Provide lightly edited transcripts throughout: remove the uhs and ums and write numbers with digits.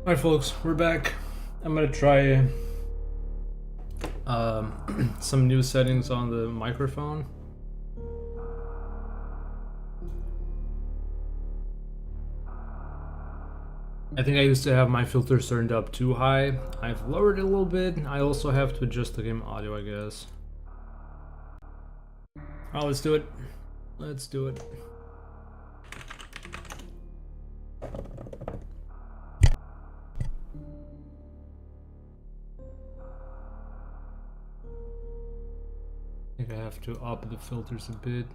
Alright folks, we're back. I'm gonna try some new settings on the microphone. I think I used to have my filters turned up too high. I've lowered it a little bit. I also have to adjust the game audio, I guess. Alright, let's do it. Let's do it. I think I have to up the filters a bit.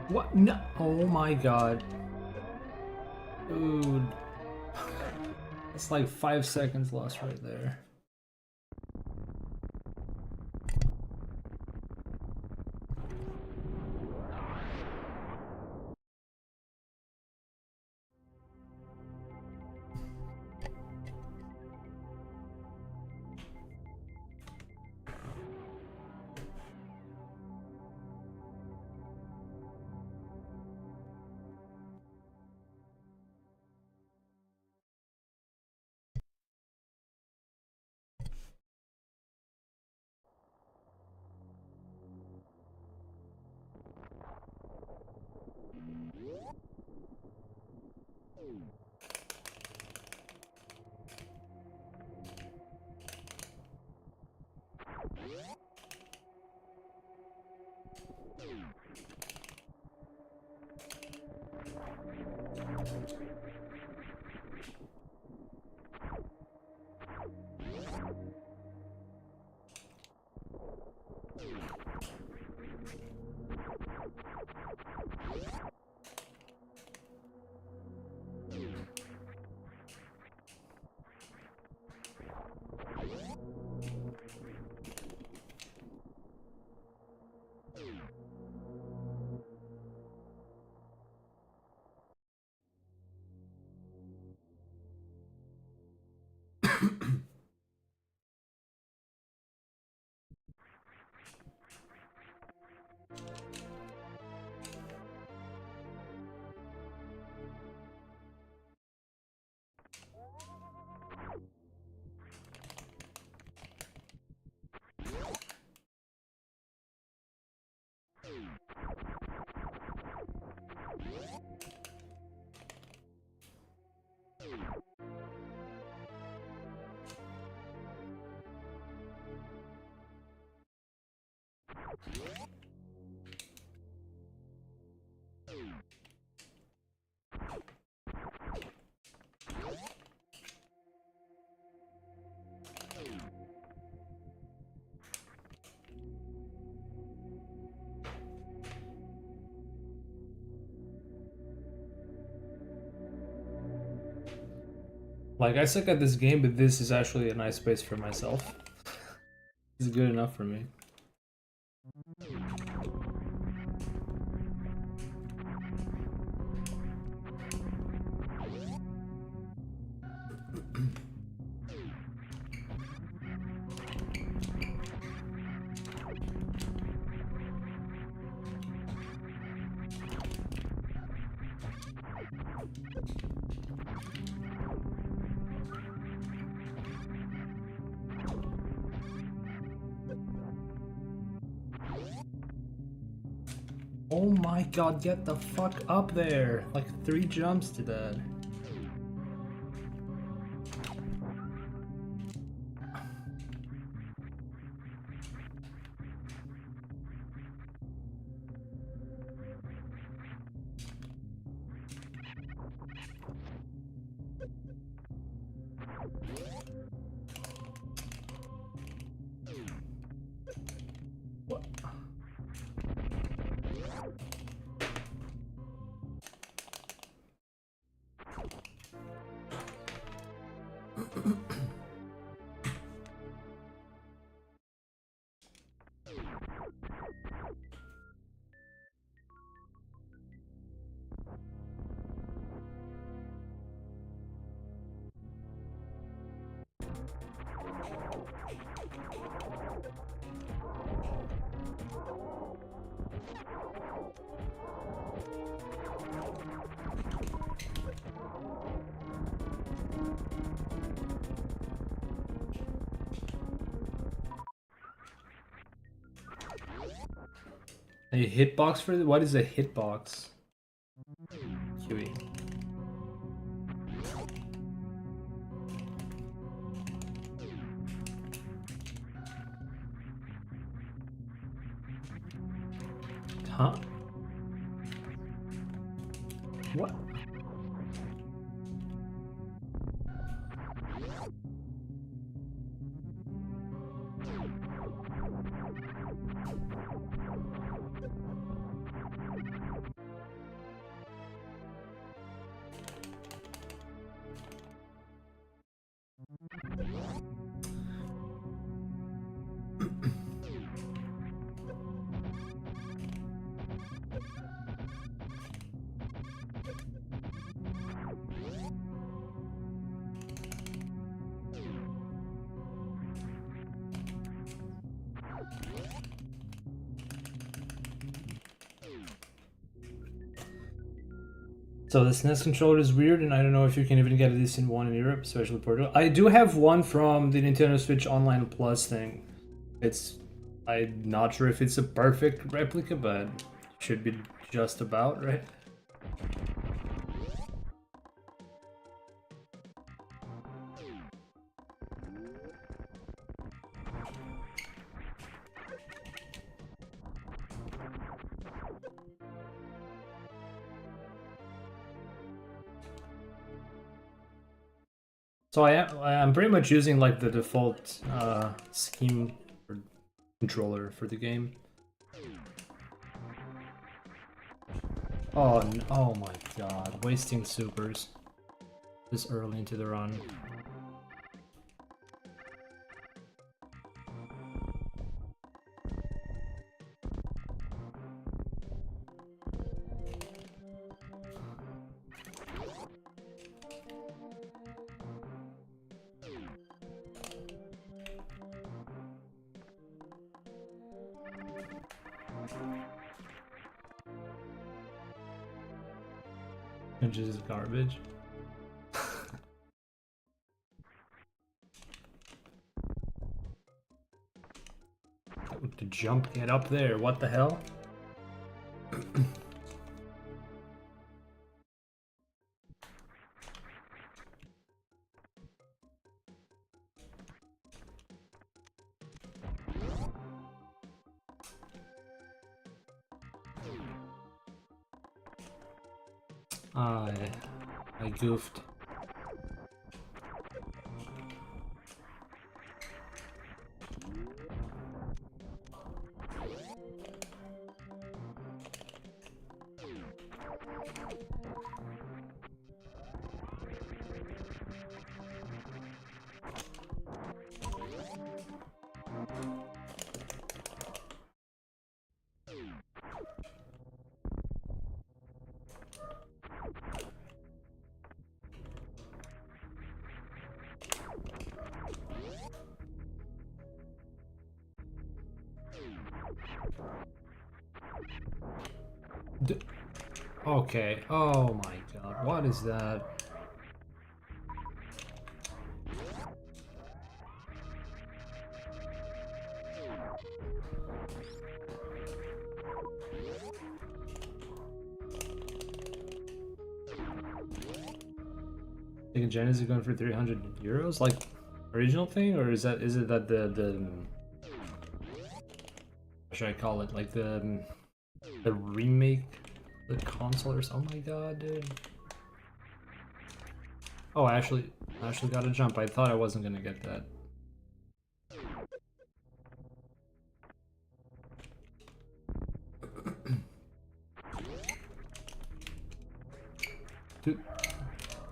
What? No. Oh my god. Dude. That's like 5 seconds lost right there. Like, I suck at this game, but this is actually a nice space for myself. It's good enough for me. Oh my god, get the fuck up there! Like 3 jumps to that. What? A hitbox for the, what is a hitbox? QE. Huh? What? So the SNES controller is weird, and I don't know if you can even get a decent one in Europe, especially Portugal. I do have one from the Nintendo Switch Online Plus thing. I'm not sure if it's a perfect replica, but should be just about, right? So I'm pretty much using like the default scheme or controller for the game. Oh, oh my god, wasting supers this early into the run. Which is garbage. To jump, get up there, what the hell? I goofed. Okay, oh my god, what is that? Think Genesis is going for 300 euros, like original thing, or is it that the what should I call it, like the remake, the console or something? Oh my god, dude. Oh, I actually got a jump. I thought I wasn't gonna get that. Dude,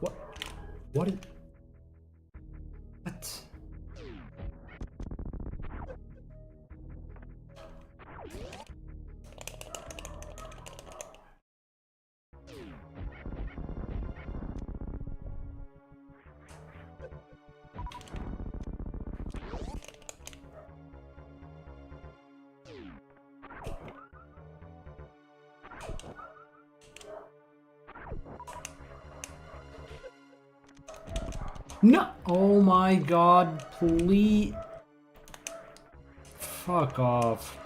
what? What? What? No! Oh my god, please. Fuck off.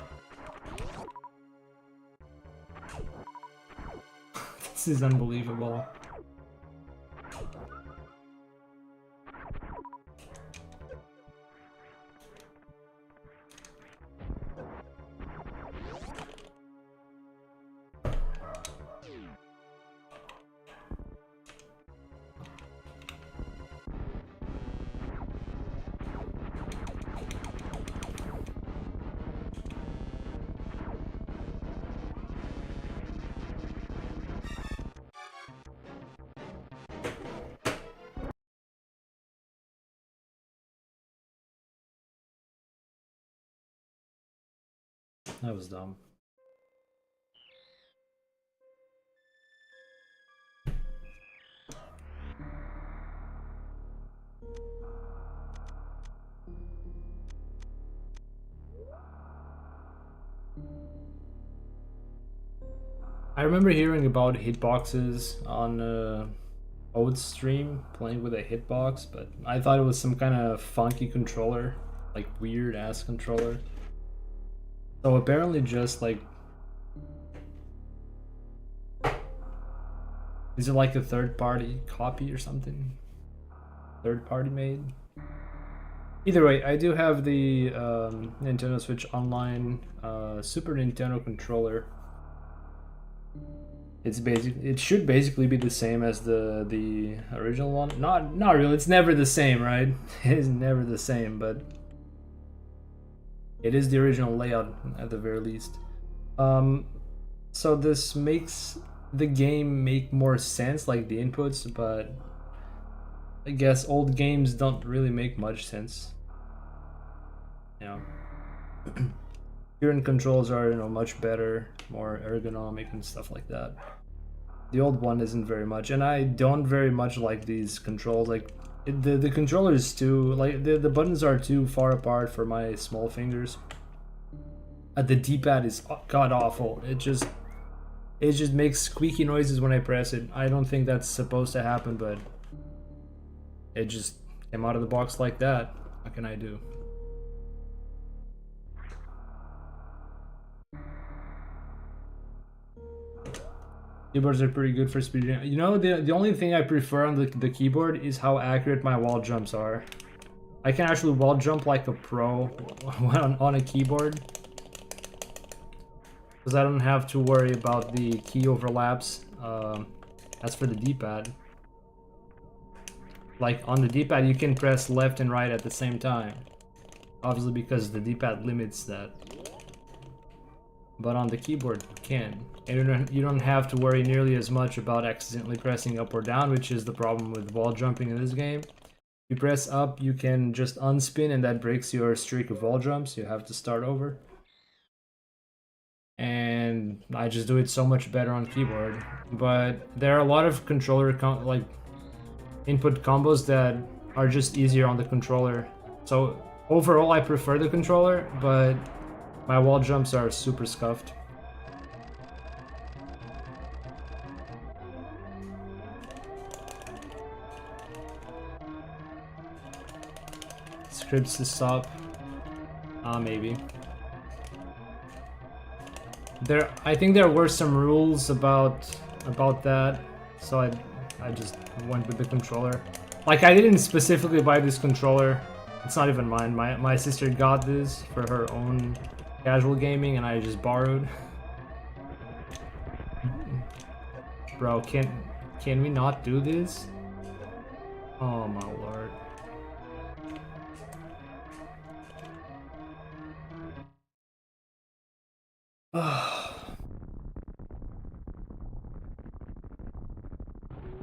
This is unbelievable. That was dumb. I remember hearing about hitboxes on Oath's stream, playing with a hitbox, but I thought it was some kind of funky controller, like weird ass controller. So apparently just like, is it like a third party copy or something? Third party made? Either way, I do have the Nintendo Switch Online Super Nintendo controller. It's basic. It should basically be the same as the original one. Not really. It's never the same, right? It is never the same, but it is the original layout at the very least. So this makes the game make more sense, like the inputs, but I guess old games don't really make much sense. You know, current controls are much better, more ergonomic and stuff like that. The old one isn't very much, and I don't very much like these controls. Like the controller is too like the buttons are too far apart for my small fingers. The D-pad is god awful. It just makes squeaky noises when I press it. I don't think that's supposed to happen, but it just came out of the box like that. What can I do? Keyboards are pretty good for speeding. You know, the only thing I prefer on the keyboard is how accurate my wall jumps are. I can actually wall jump like a pro on a keyboard, because I don't have to worry about the key overlaps. That's for the D-pad. Like on the D-pad, you can press left and right at the same time. Obviously, because the D-pad limits that. But on the keyboard, you can. And you don't have to worry nearly as much about accidentally pressing up or down, which is the problem with wall jumping in this game. If you press up, you can just unspin, and that breaks your streak of wall jumps. You have to start over. And I just do it so much better on keyboard. But there are a lot of controller like input combos that are just easier on the controller. So overall, I prefer the controller, but my wall jumps are super scuffed. Scripts to stop. Maybe. I think there were some rules about that, so I just went with the controller. Like, I didn't specifically buy this controller. It's not even mine. My sister got this for her own casual gaming, and I just borrowed. Bro, can we not do this? Oh my lord.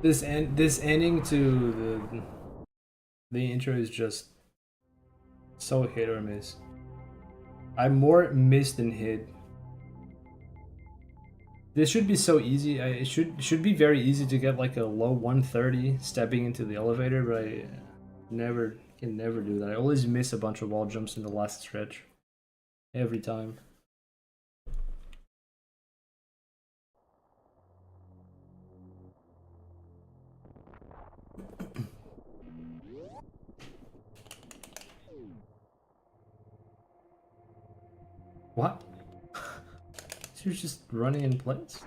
This ending to the intro is just so hit or miss. I'm more miss than hit. This should be so easy. It should be very easy to get like a low 130 stepping into the elevator, but I can never do that. I always miss a bunch of wall jumps in the last stretch. Every time. What? You're just running in place?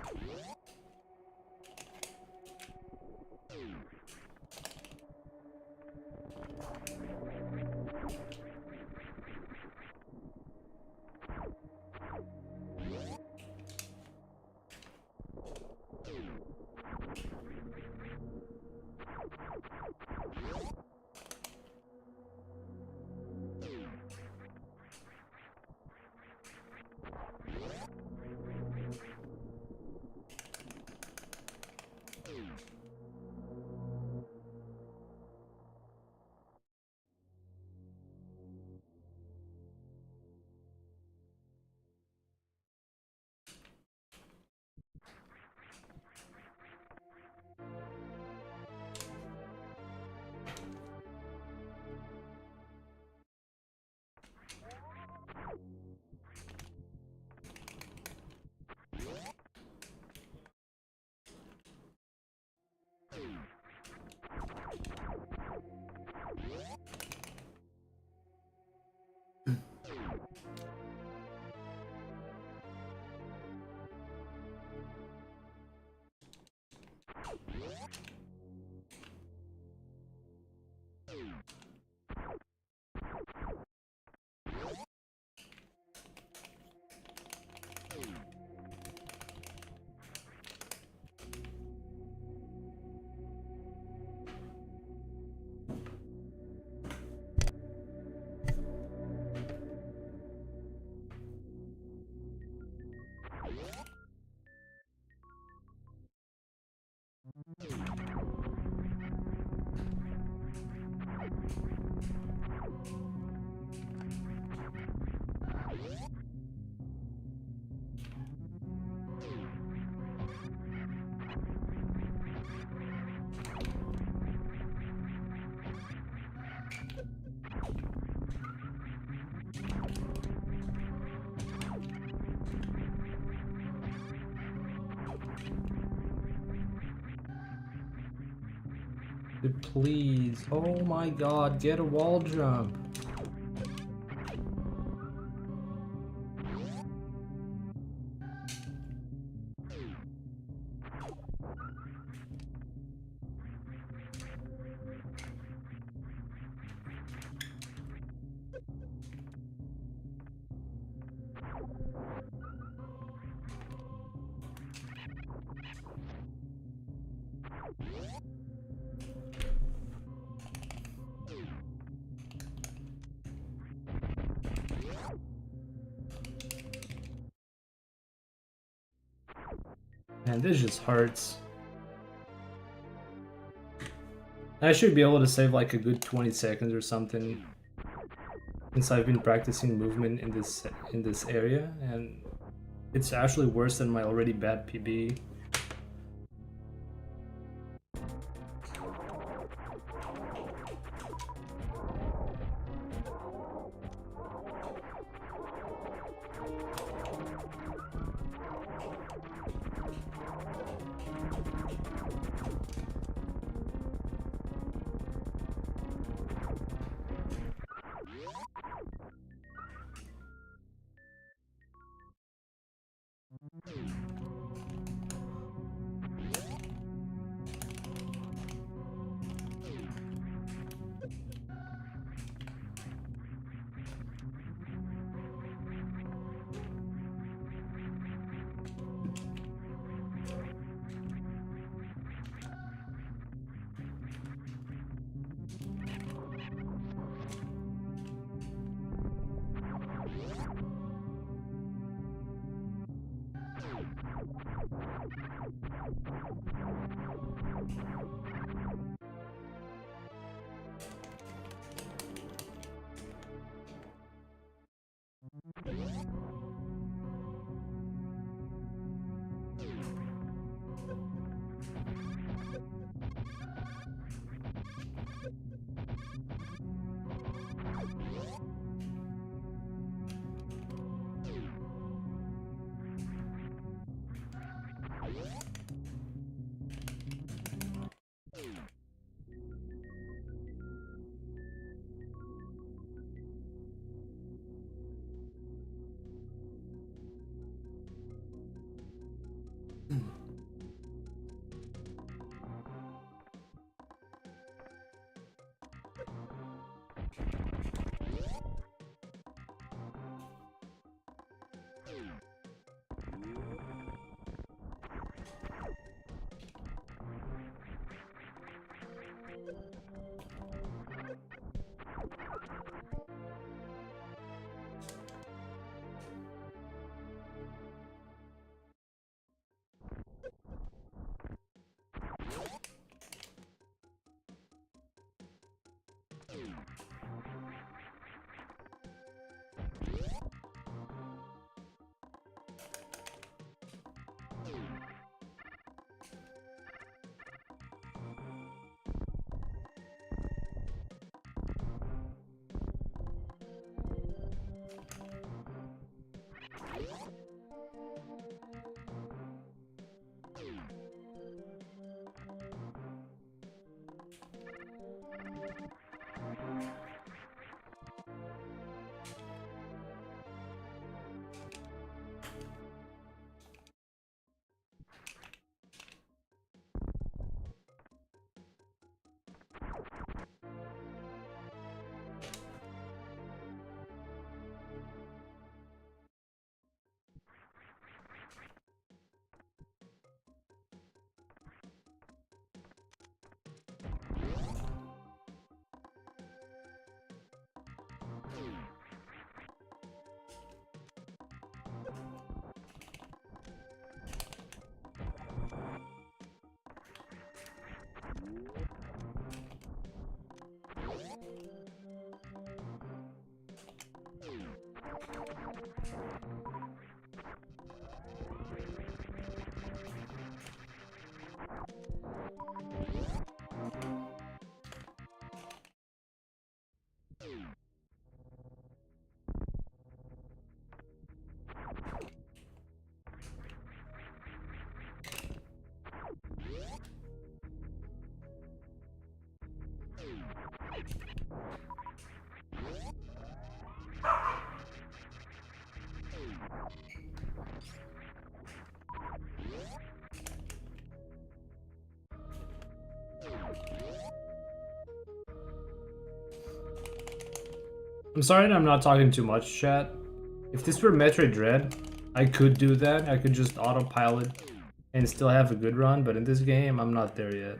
Please. Oh my god, get a wall jump. Man, this just hurts. I should be able to save like a good 20 seconds or something, since I've been practicing movement in this area, and it's actually worse than my already bad PB. I'm sorry that I'm not talking too much, chat. If this were Metroid Dread, I could do that. I could just autopilot and still have a good run, but in this game, I'm not there yet.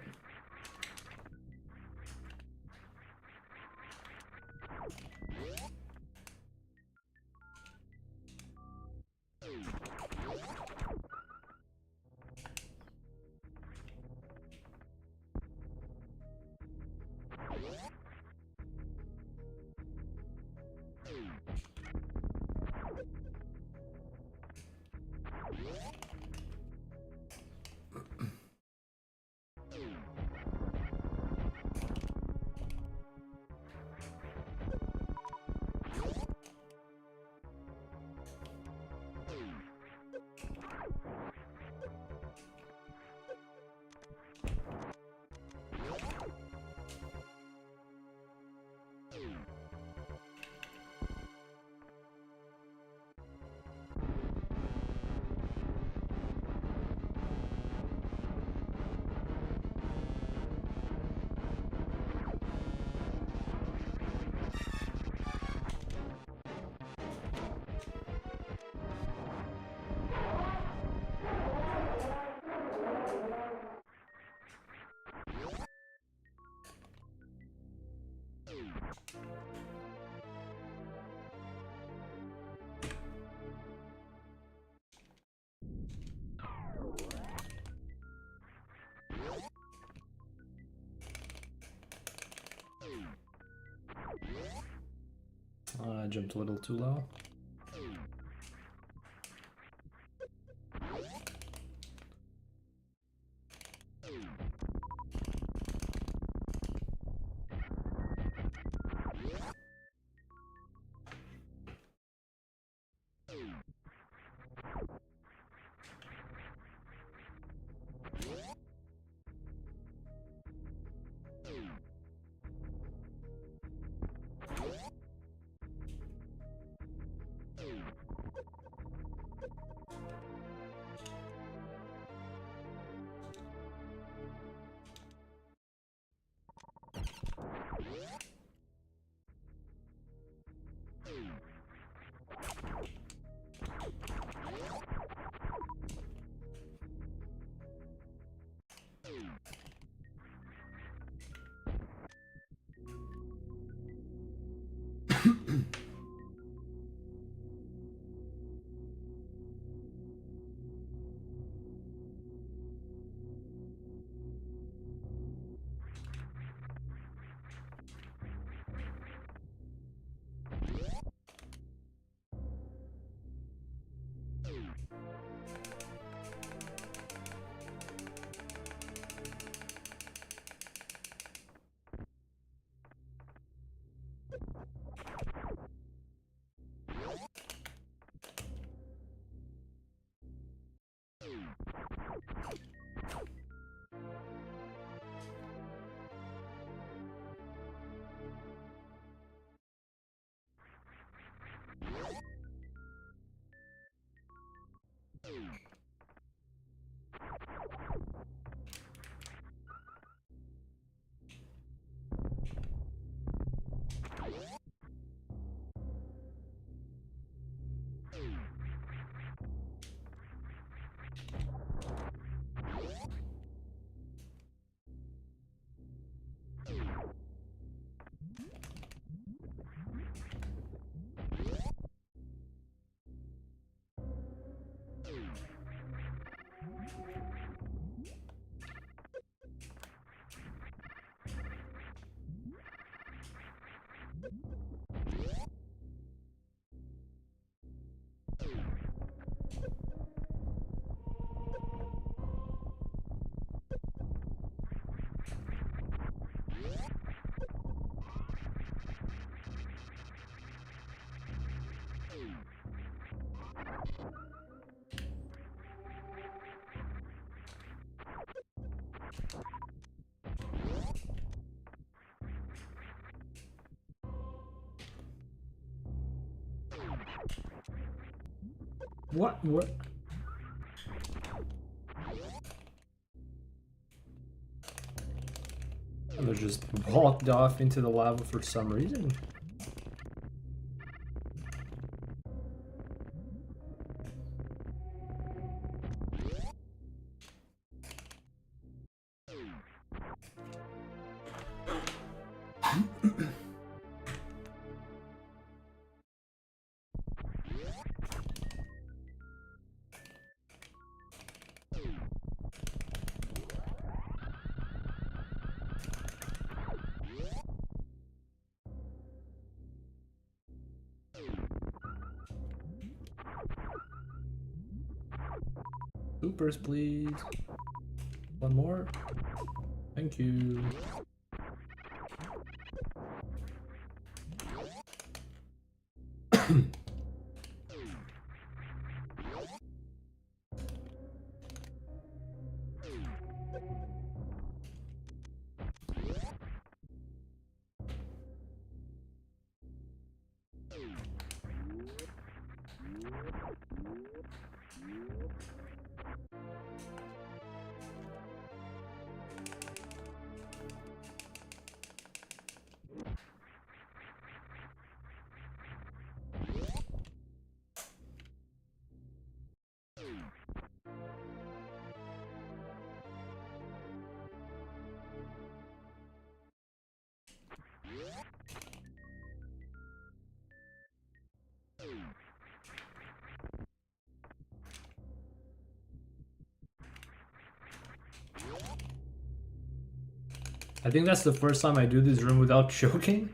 I jumped a little too low. What? What? And they just walked off into the lava for some reason. Supers, please. One more. Thank you. I think that's the first time I do this room without choking.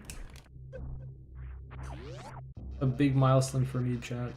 A big milestone for me, chat.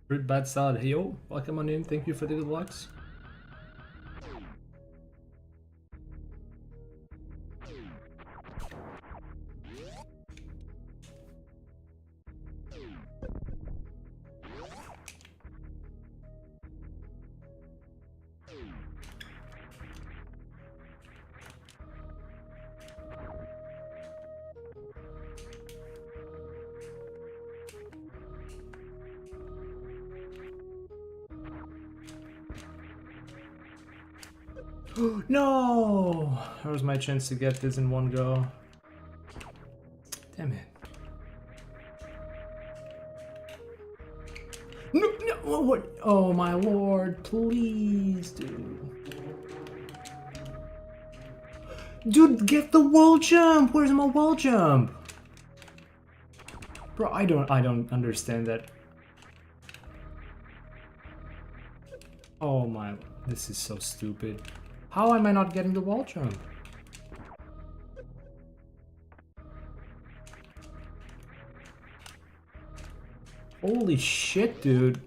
Fruit bad salad. Hey yo, welcome on in. Thank you for the good lucks. No! That was my chance to get this in one go. Damn it. No, no, what? Oh my lord, please, dude. Dude, get the wall jump! Where's my wall jump? Bro, I don't understand that. Oh my, this is so stupid. How am I not getting the wall jump? Holy shit, dude.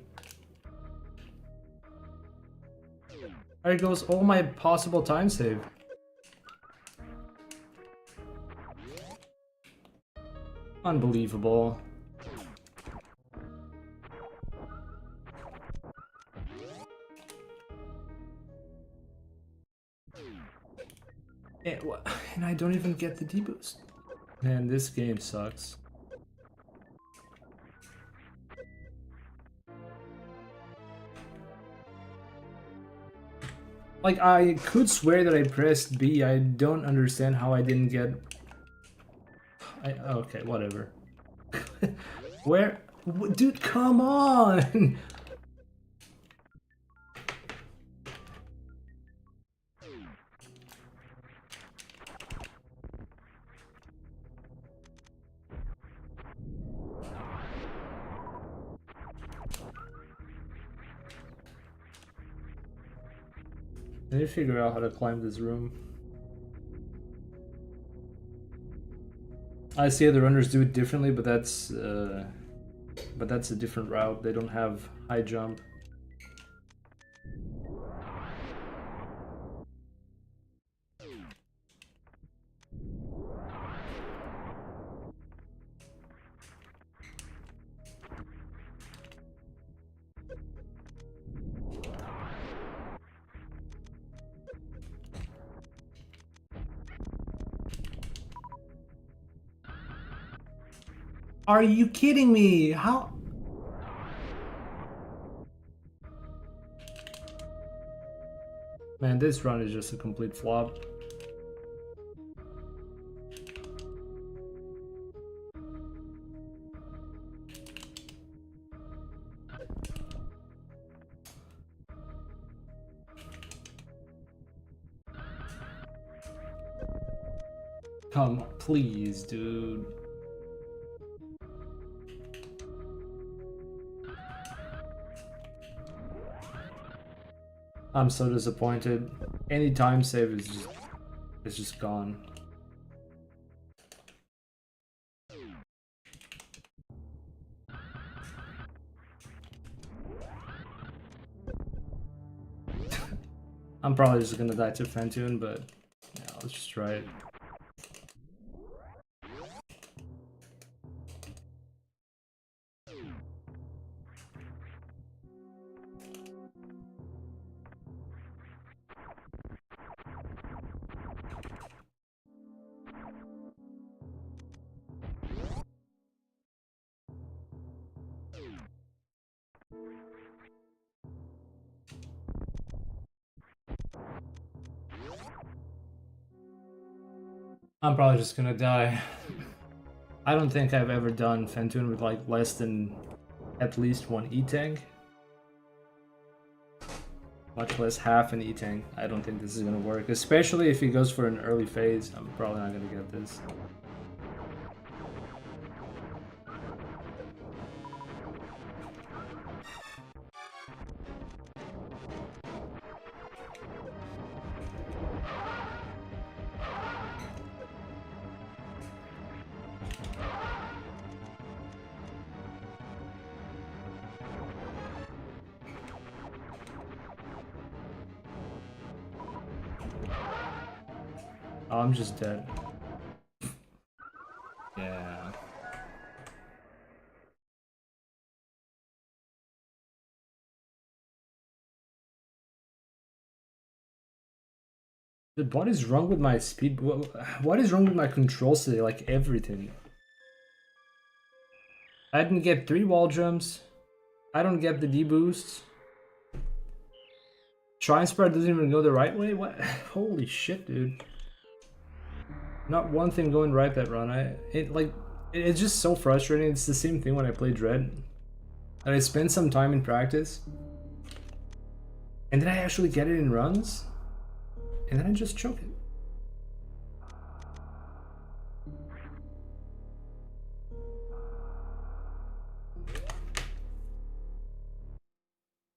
There goes all my possible time save. Unbelievable. And I don't even get the deboost. Man, this game sucks. Like, I could swear that I pressed B. I don't understand how I didn't get... okay, whatever. Where... Dude, come on! I need to figure out how to climb this room. I see other runners do it differently, but that's a different route. They don't have high jump. Are you kidding me? How? Man, this run is just a complete flop. Come, please, dude. I'm so disappointed. Any time save is just gone. I'm probably just gonna die to Fentune, but yeah, let's just try it. I'm probably just gonna die. I don't think I've ever done Fentune with like less than at least one E-Tank. Much less half an E-Tank. I don't think this is gonna work, especially if he goes for an early phase. I'm probably not gonna get this. Oh, I'm just dead. Yeah. Dude, what is wrong with my speed? What is wrong with my controls today? Like everything. I didn't get 3 wall jumps. I don't get the D-boosts. Shrine Spread doesn't even go the right way? What? Holy shit, dude. Not one thing going right that run. It's just so frustrating. It's the same thing when I play Dread. And I spend some time in practice. And then I actually get it in runs. And then I just choke it.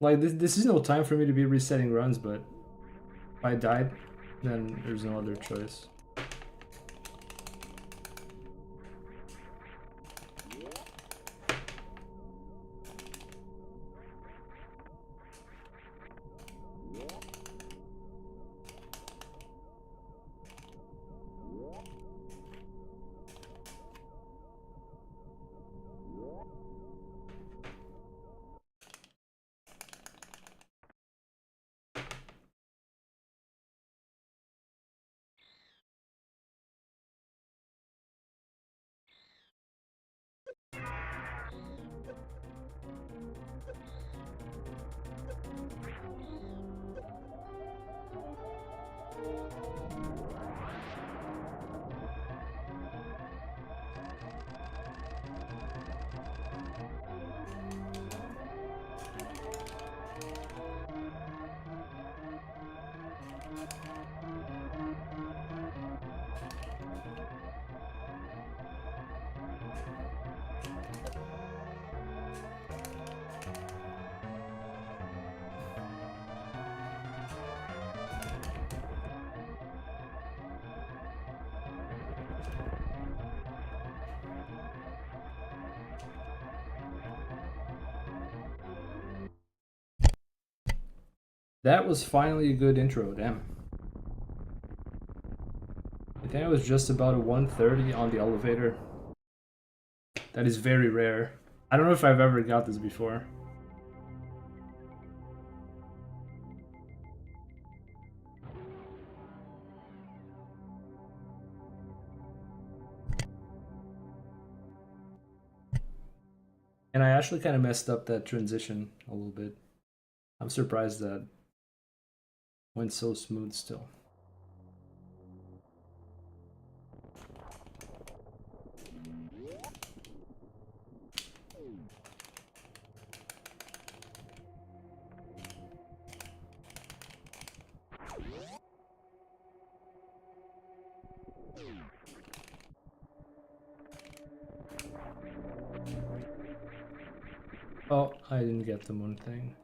Like, this is no time for me to be resetting runs, but if I died, then there's no other choice. That was finally a good intro, damn. I think I was just about a 130 on the elevator. That is very rare. I don't know if I've ever got this before. And I actually kind of messed up that transition a little bit. I'm surprised that went so smooth still. Oh, I didn't get the moon thing.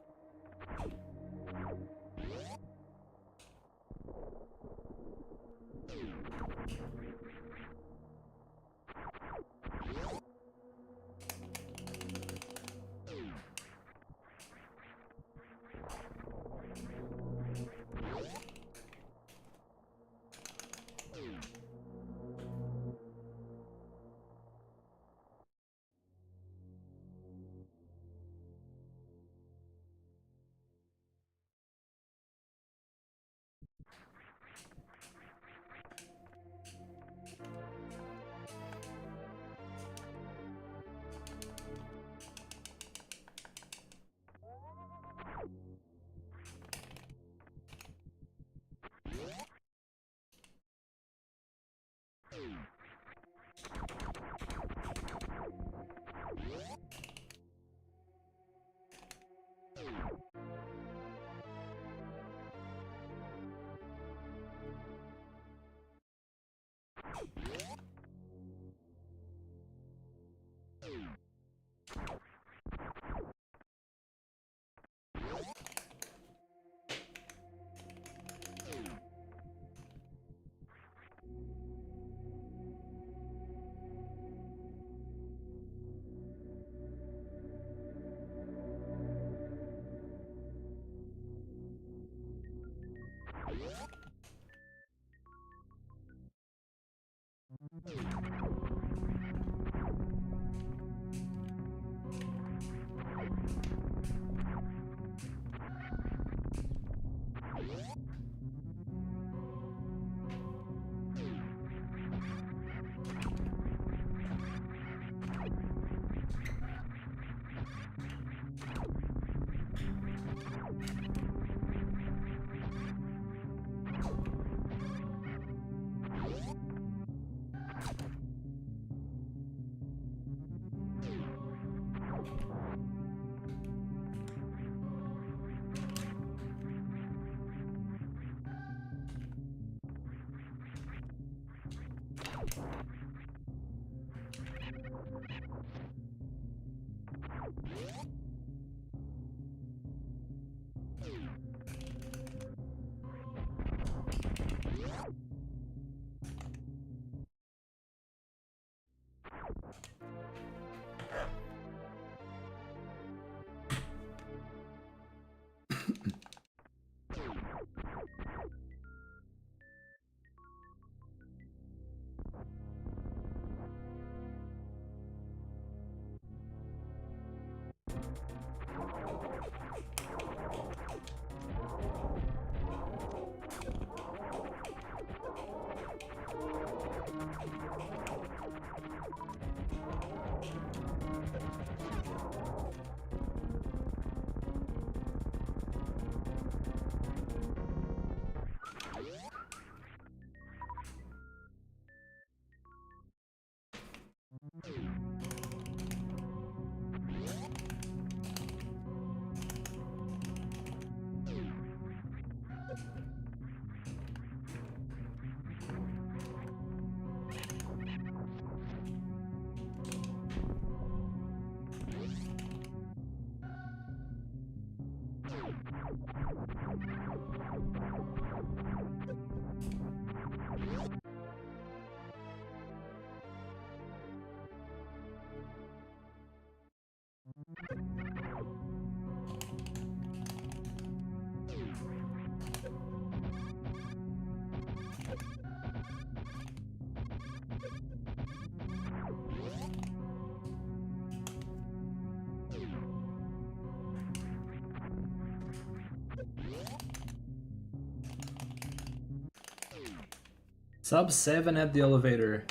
Sub 7 at the elevator.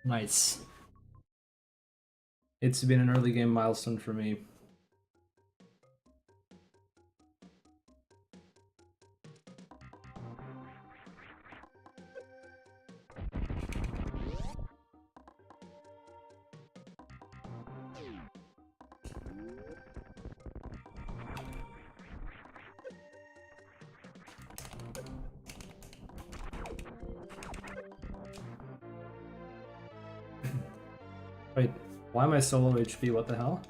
Nice. It's been an early game milestone for me. Wait, why am I so low HP? What the hell?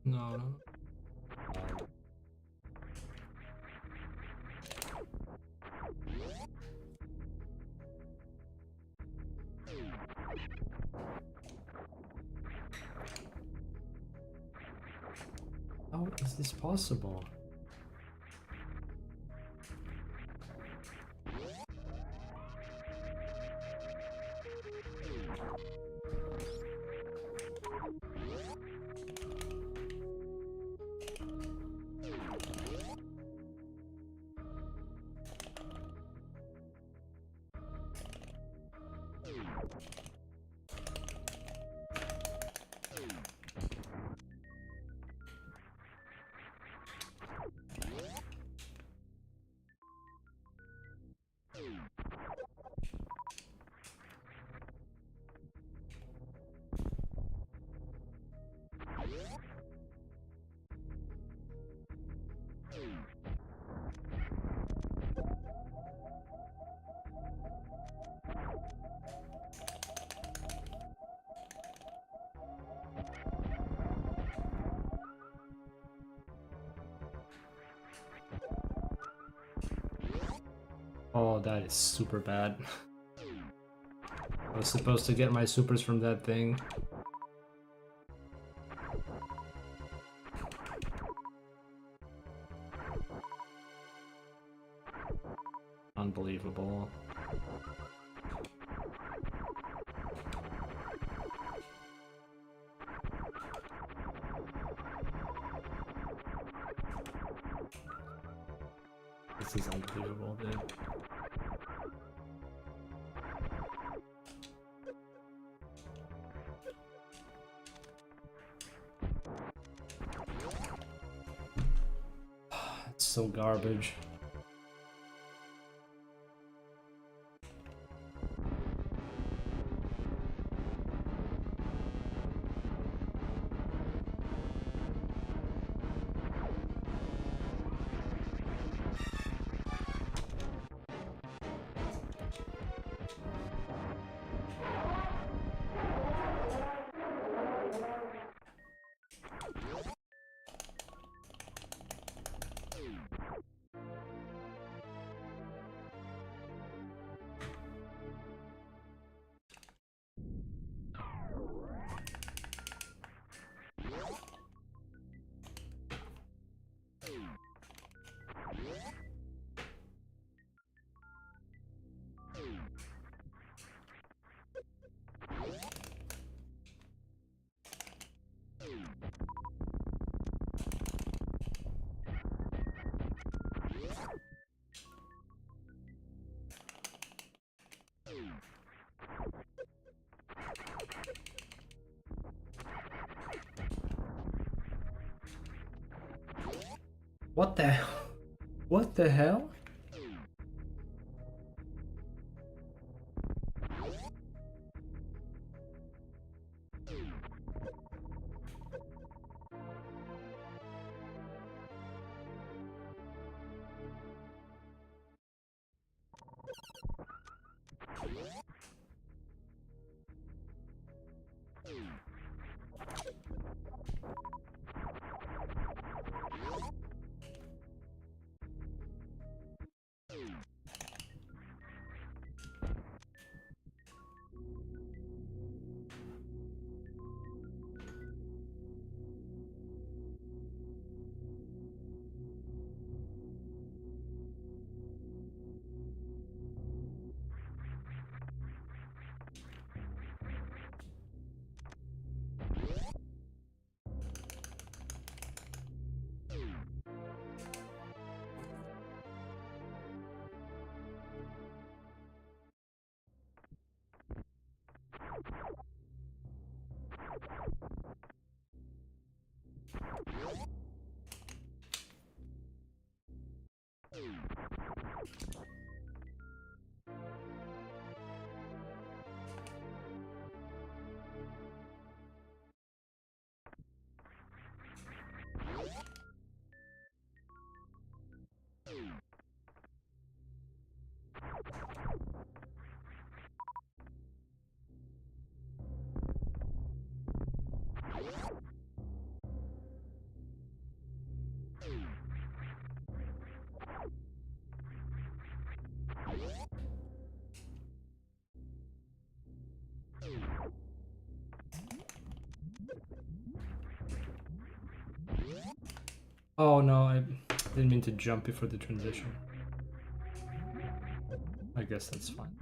No. How is this possible? Oh, that is super bad. I was supposed to get my supers from that thing. Unbelievable. This is unbelievable, dude. It's so garbage. What the hell? What the hell? Oh no, I didn't mean to jump before the transition. I guess that's fine.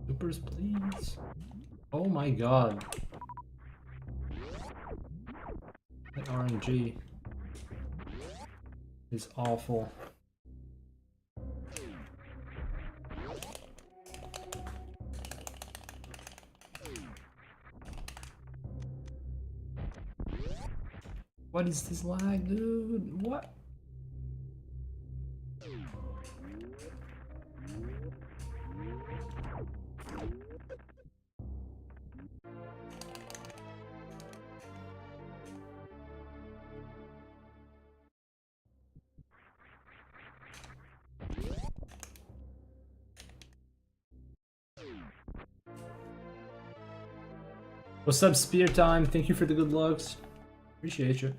Supers, please. Oh my god. That RNG is awful. What is this lag, dude? What? What's up, Spear Time? Thank you for the good looks. Appreciate you.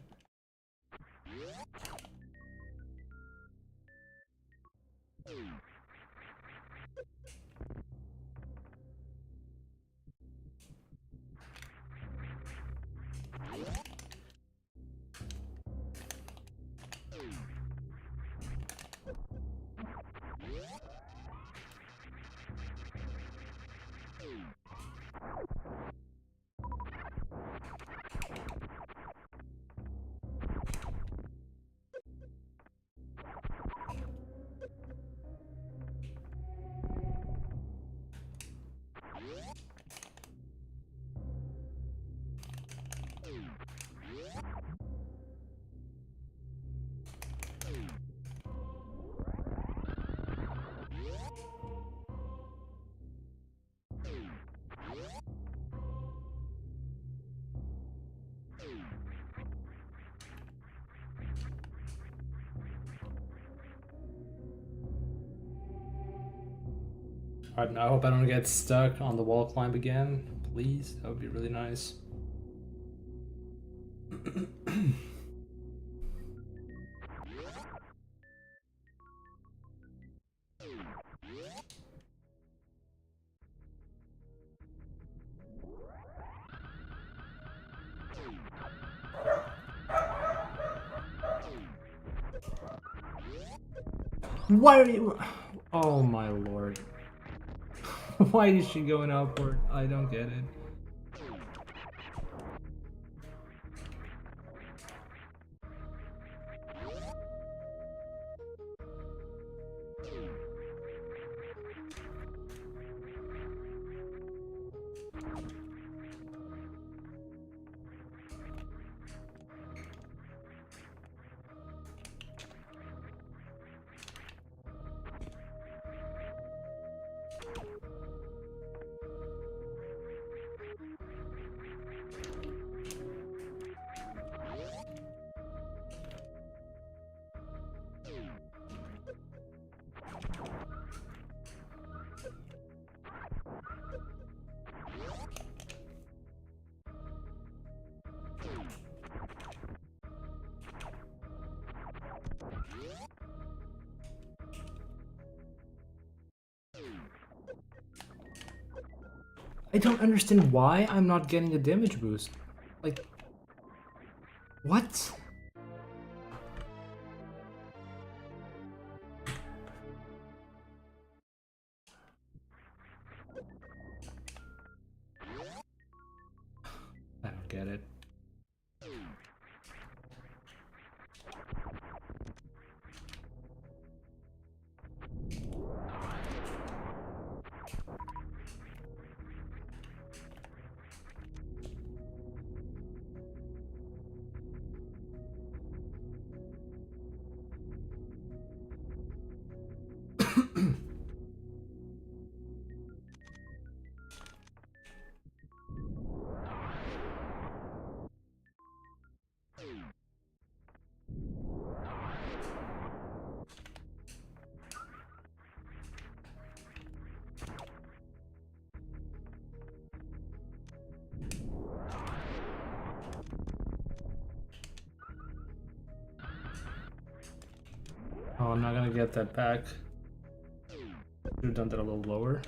Alright, I hope I don't get stuck on the wall climb again. Please, that would be really nice. Why are you... Oh my lord. Why is she going upward? I don't get it. I don't understand why I'm not getting a damage boost. Like, what? I don't get it. Oh, I'm not gonna get that back. Should have done that a little lower.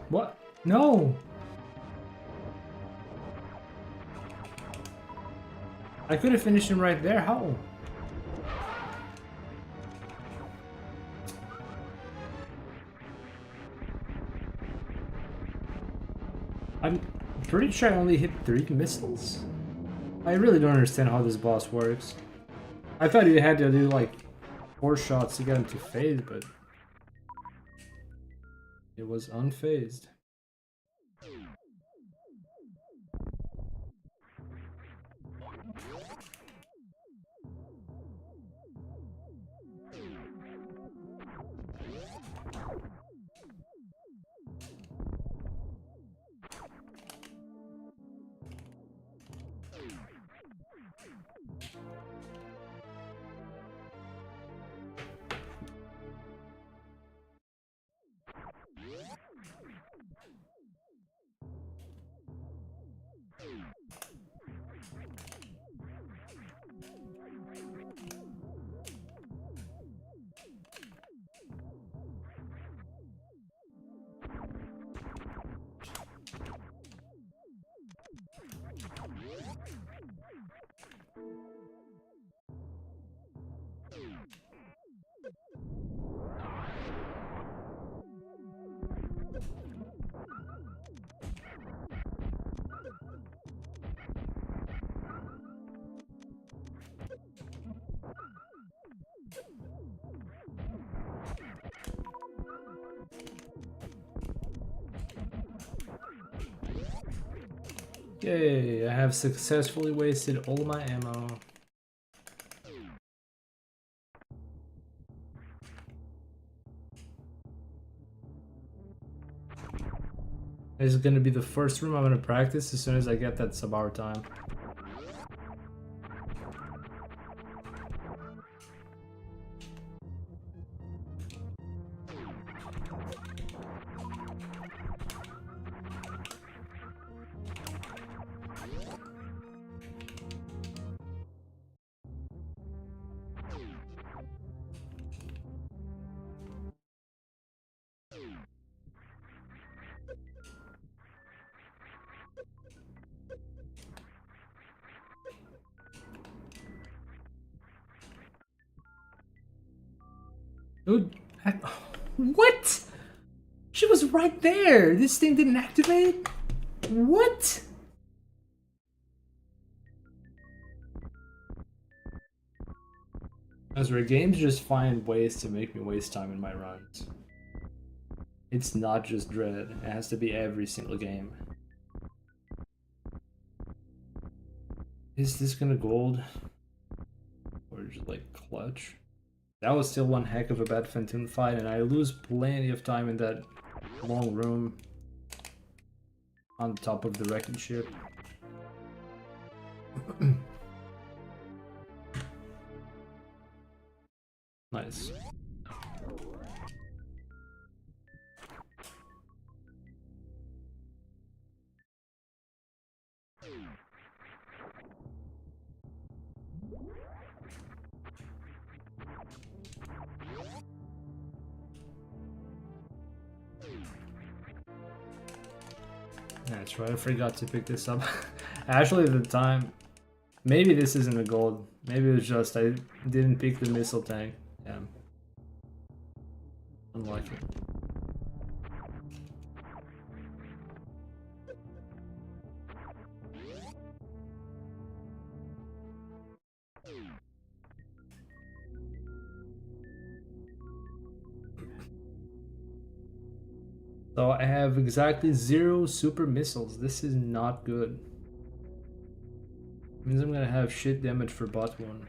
What? No! I could have finished him right there. How? I'm pretty sure I only hit 3 missiles. I really don't understand how this boss works. I thought you had to do like 4 shots to get him to phase, but it was unfazed. Yay, I have successfully wasted all my ammo. This is gonna be the first room I'm gonna practice as soon as I get that sub-hour time. Dude, what? She was right there! This thing didn't activate? What? As where games just find ways to make me waste time in my runs. It's not just Dread, it has to be every single game. Is this gonna gold? Or just like clutch? That was still one heck of a bad Phantom fight, and I lose plenty of time in that long room on top of the wrecking ship. Nice. That's right, I forgot to pick this up. Actually, at the time, maybe this isn't a gold. Maybe it was just I didn't pick the missile tank. Yeah. Unlucky. So I have exactly 0 super missiles. This is not good. Means I'm gonna have shit damage for bot 1.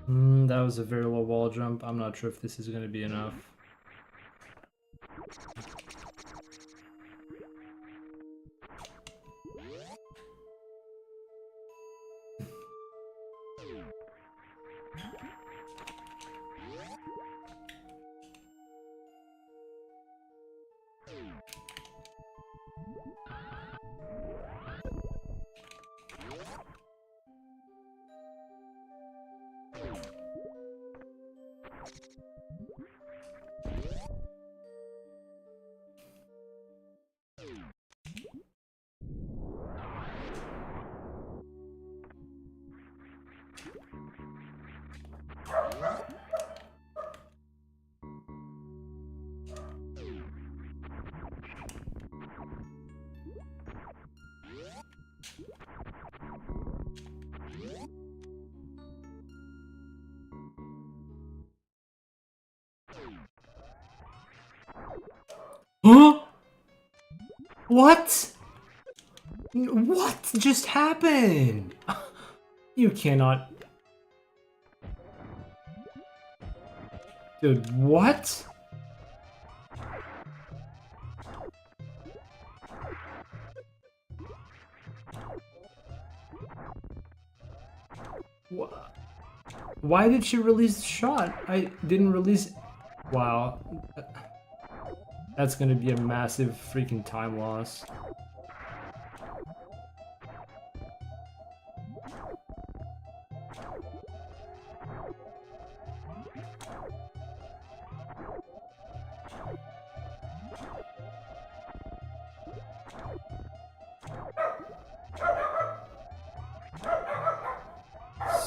That was a very low wall jump. I'm not sure if this is going to be enough. Huh? What? What just happened? You cannot... Dude, what? Why did she release the shot? I didn't release... Wow. That's gonna be a massive freaking time loss.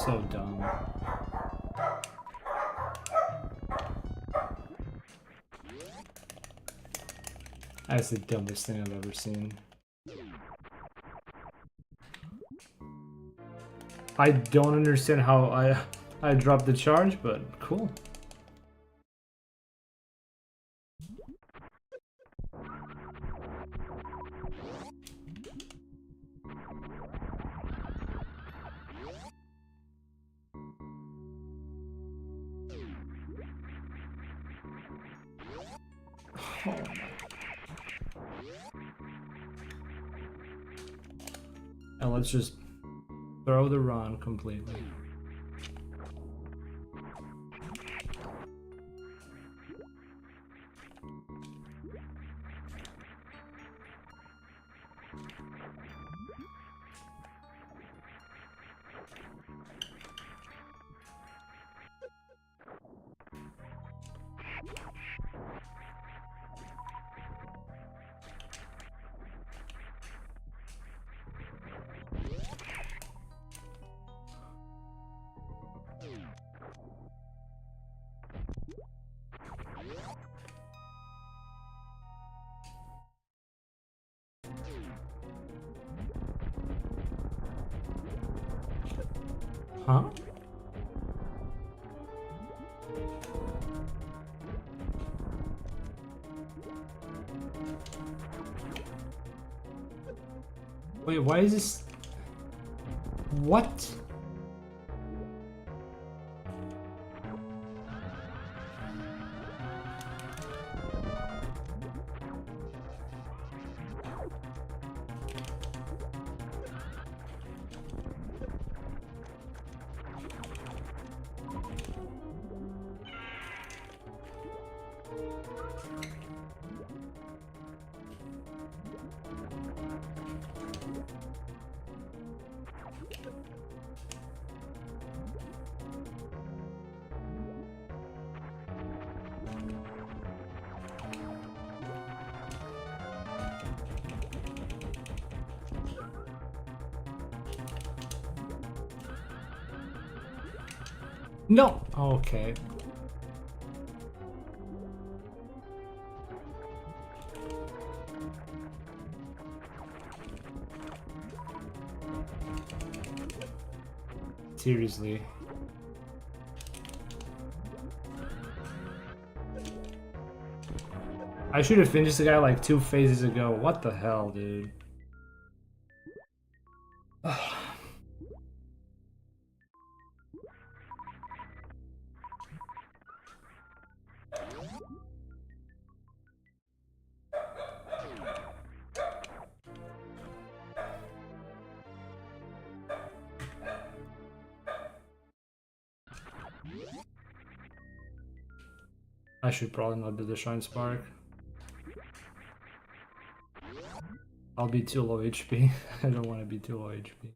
So dumb. That's the dumbest thing I've ever seen. I don't understand how I dropped the charge, but cool. And let's just throw the run completely. Huh? Wait, why is this... What? No! Okay. Seriously. I should have finished the guy like 2 phases ago. What the hell, dude? I should probably not do the Shrine Spark. I'll be too low HP. I don't want to be too low HP.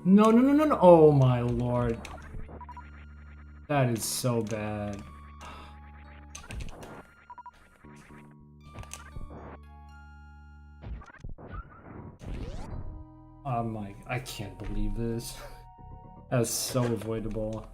No, no, no, no, no. Oh my lord. That is so bad. Oh my, I can't believe this. That's so avoidable.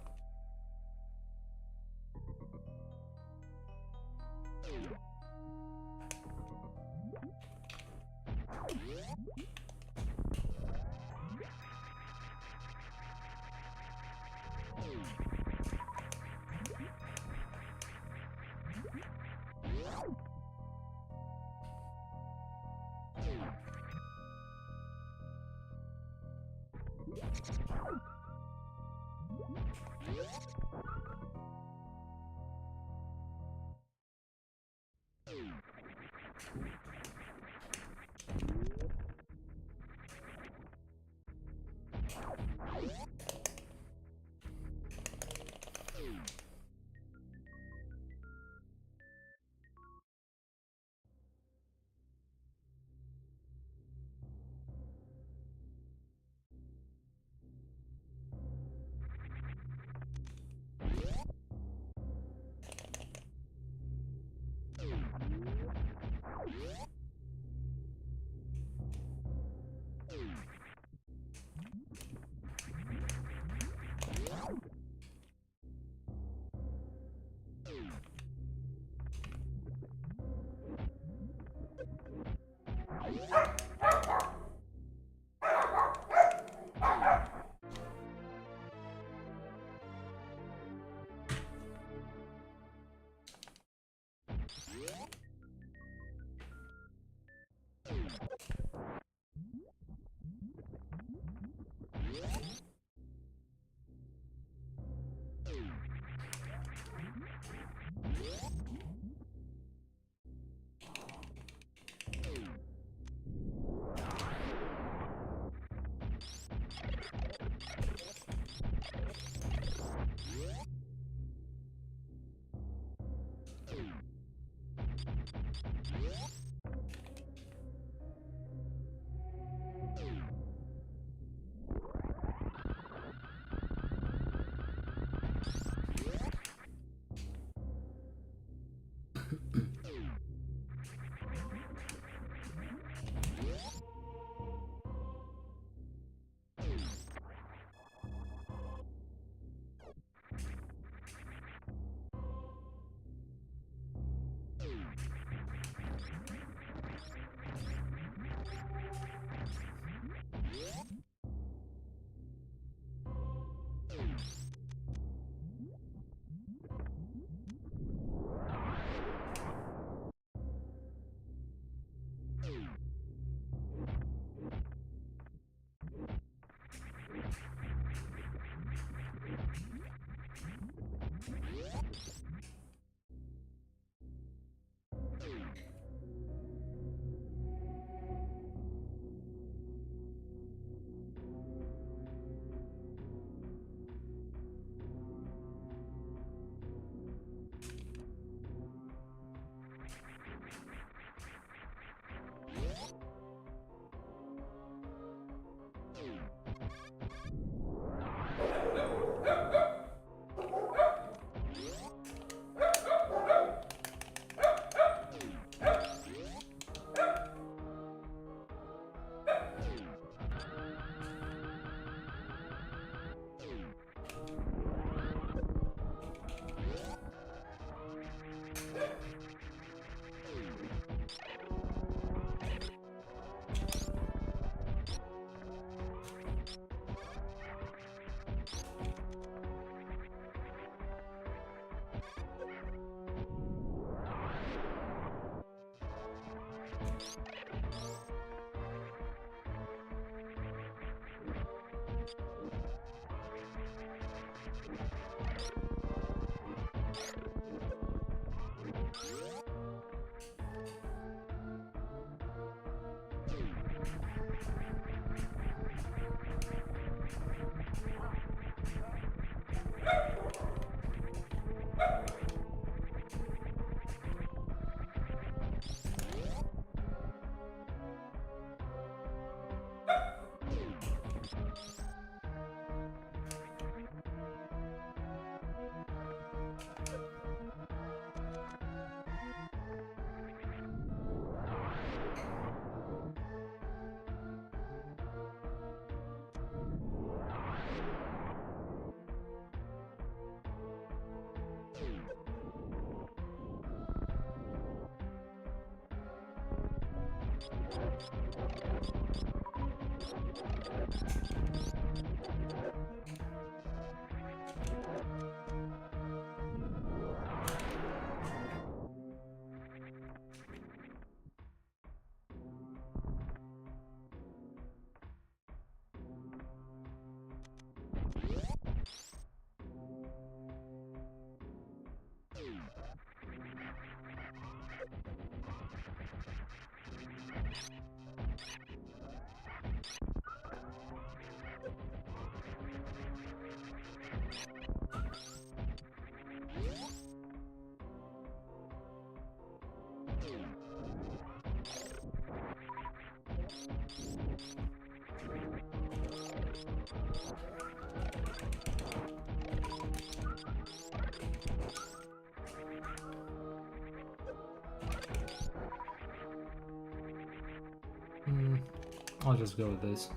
I'll just go with this.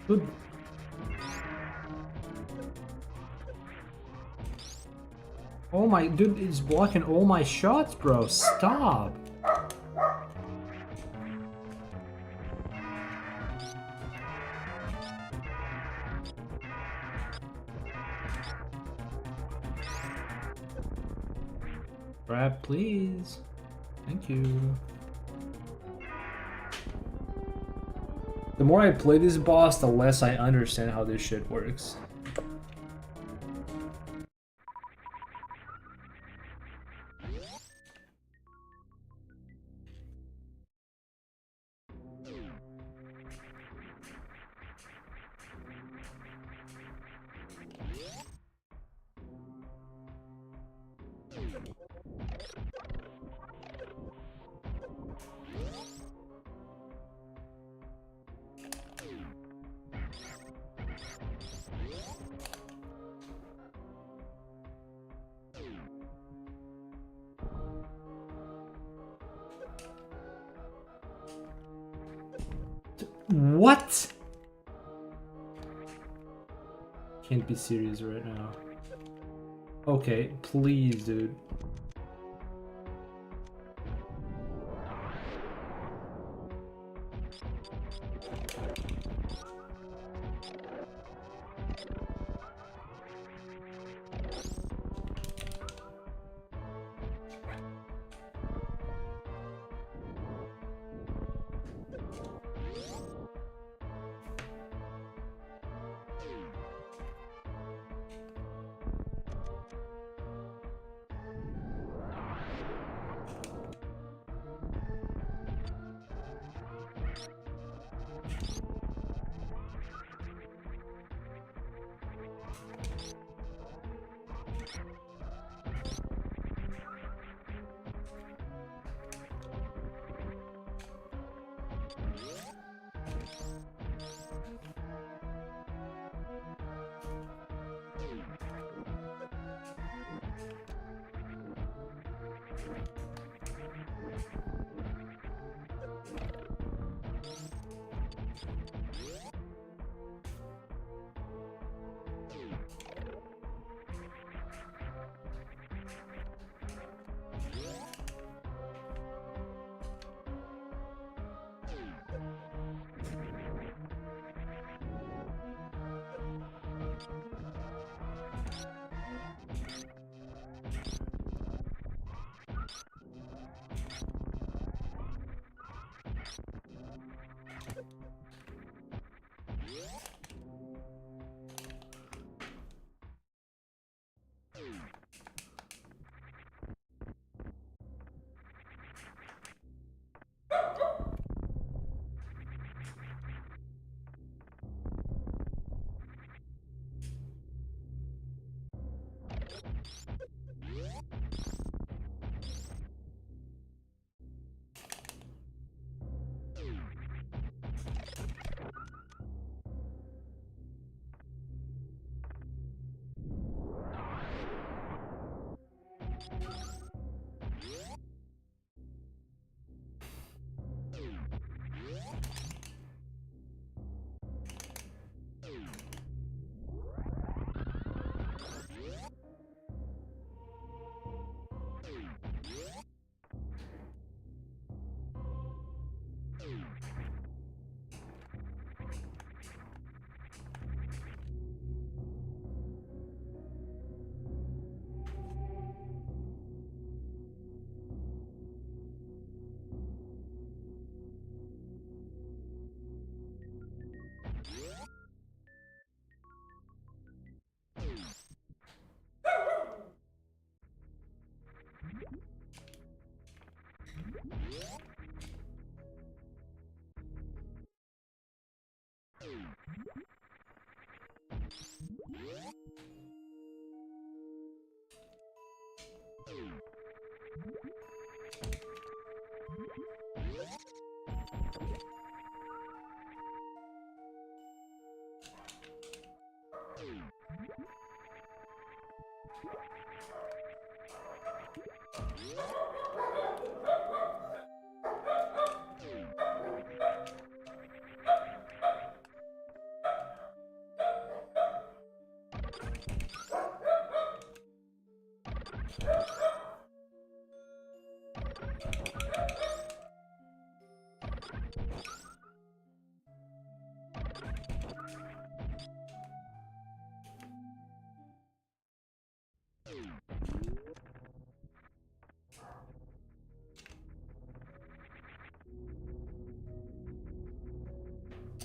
Good. Oh my, dude, it's blocking all my shots, bro. Stop. Grab, please. Thank you. The more I play this boss, the less I understand how this shit works. What? Can't be serious right now. Okay, please, dude.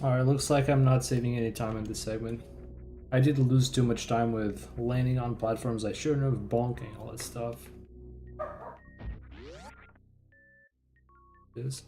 Alright, looks like I'm not saving any time in this segment. I did lose too much time with landing on platforms I shouldn't have, bonking, all that stuff. This.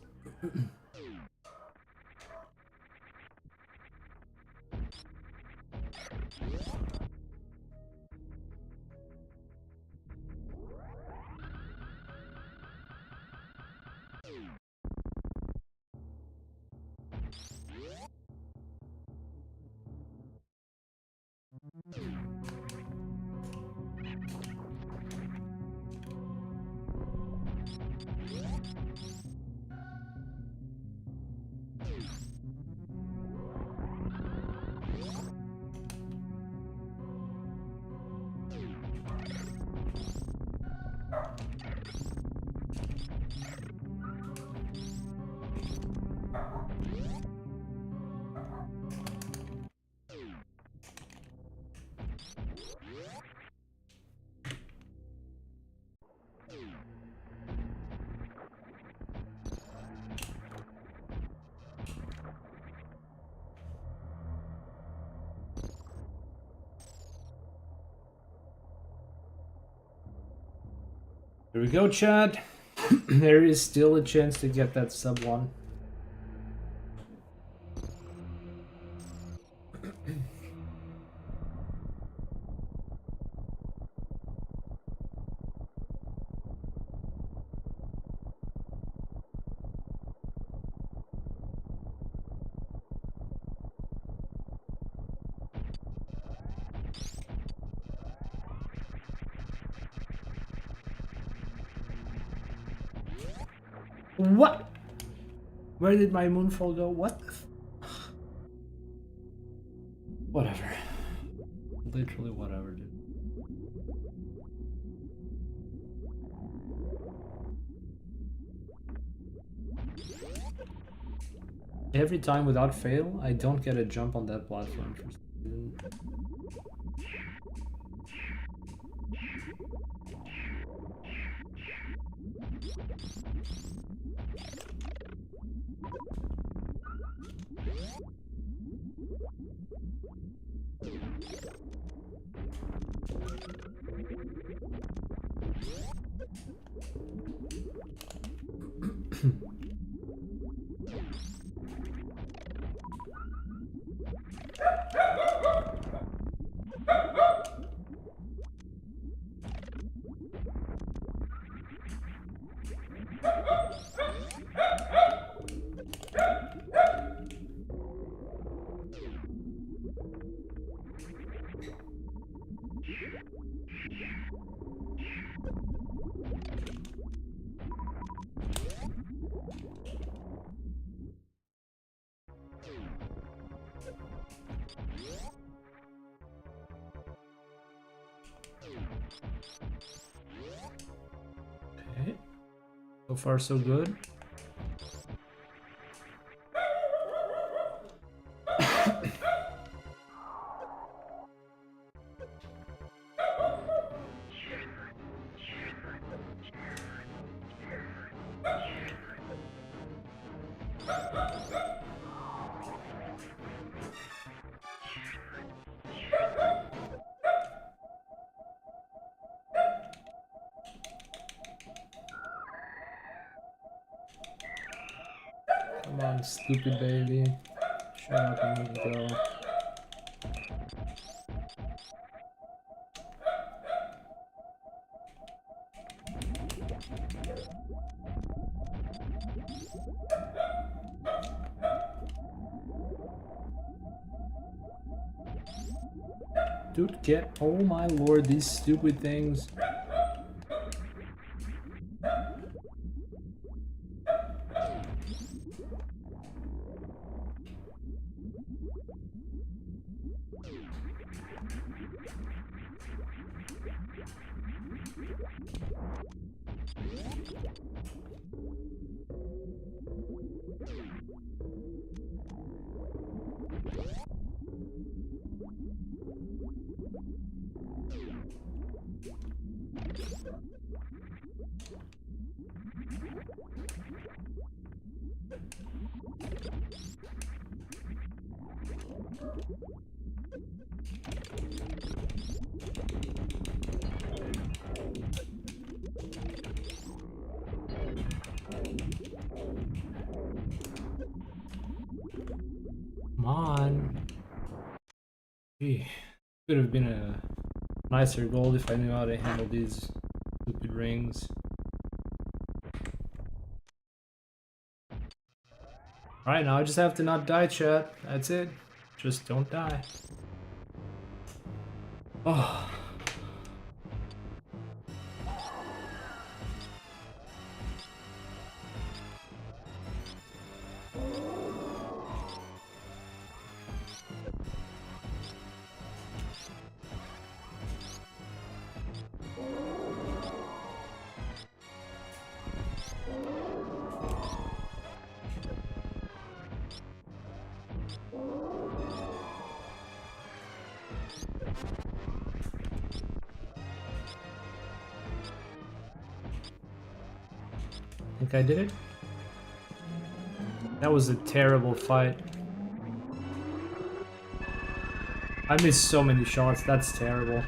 Here we go, chat. There is still a chance to get that sub 1. What? Where did my moonfall go? What the Whatever. Literally whatever, dude. Every time without fail, I don't get a jump on that platform for some reason. Okay. So far, so good. Come on, stupid baby. Shut up and let go. Dude, get. Oh my lord, these stupid things. on. Gee, could have been a nicer goal if I knew how to handle these stupid rings. Alright, now I just have to not die, chat. That's it. Just don't die. Oh. Think I did it? That was a terrible fight. I missed so many shots, that's terrible.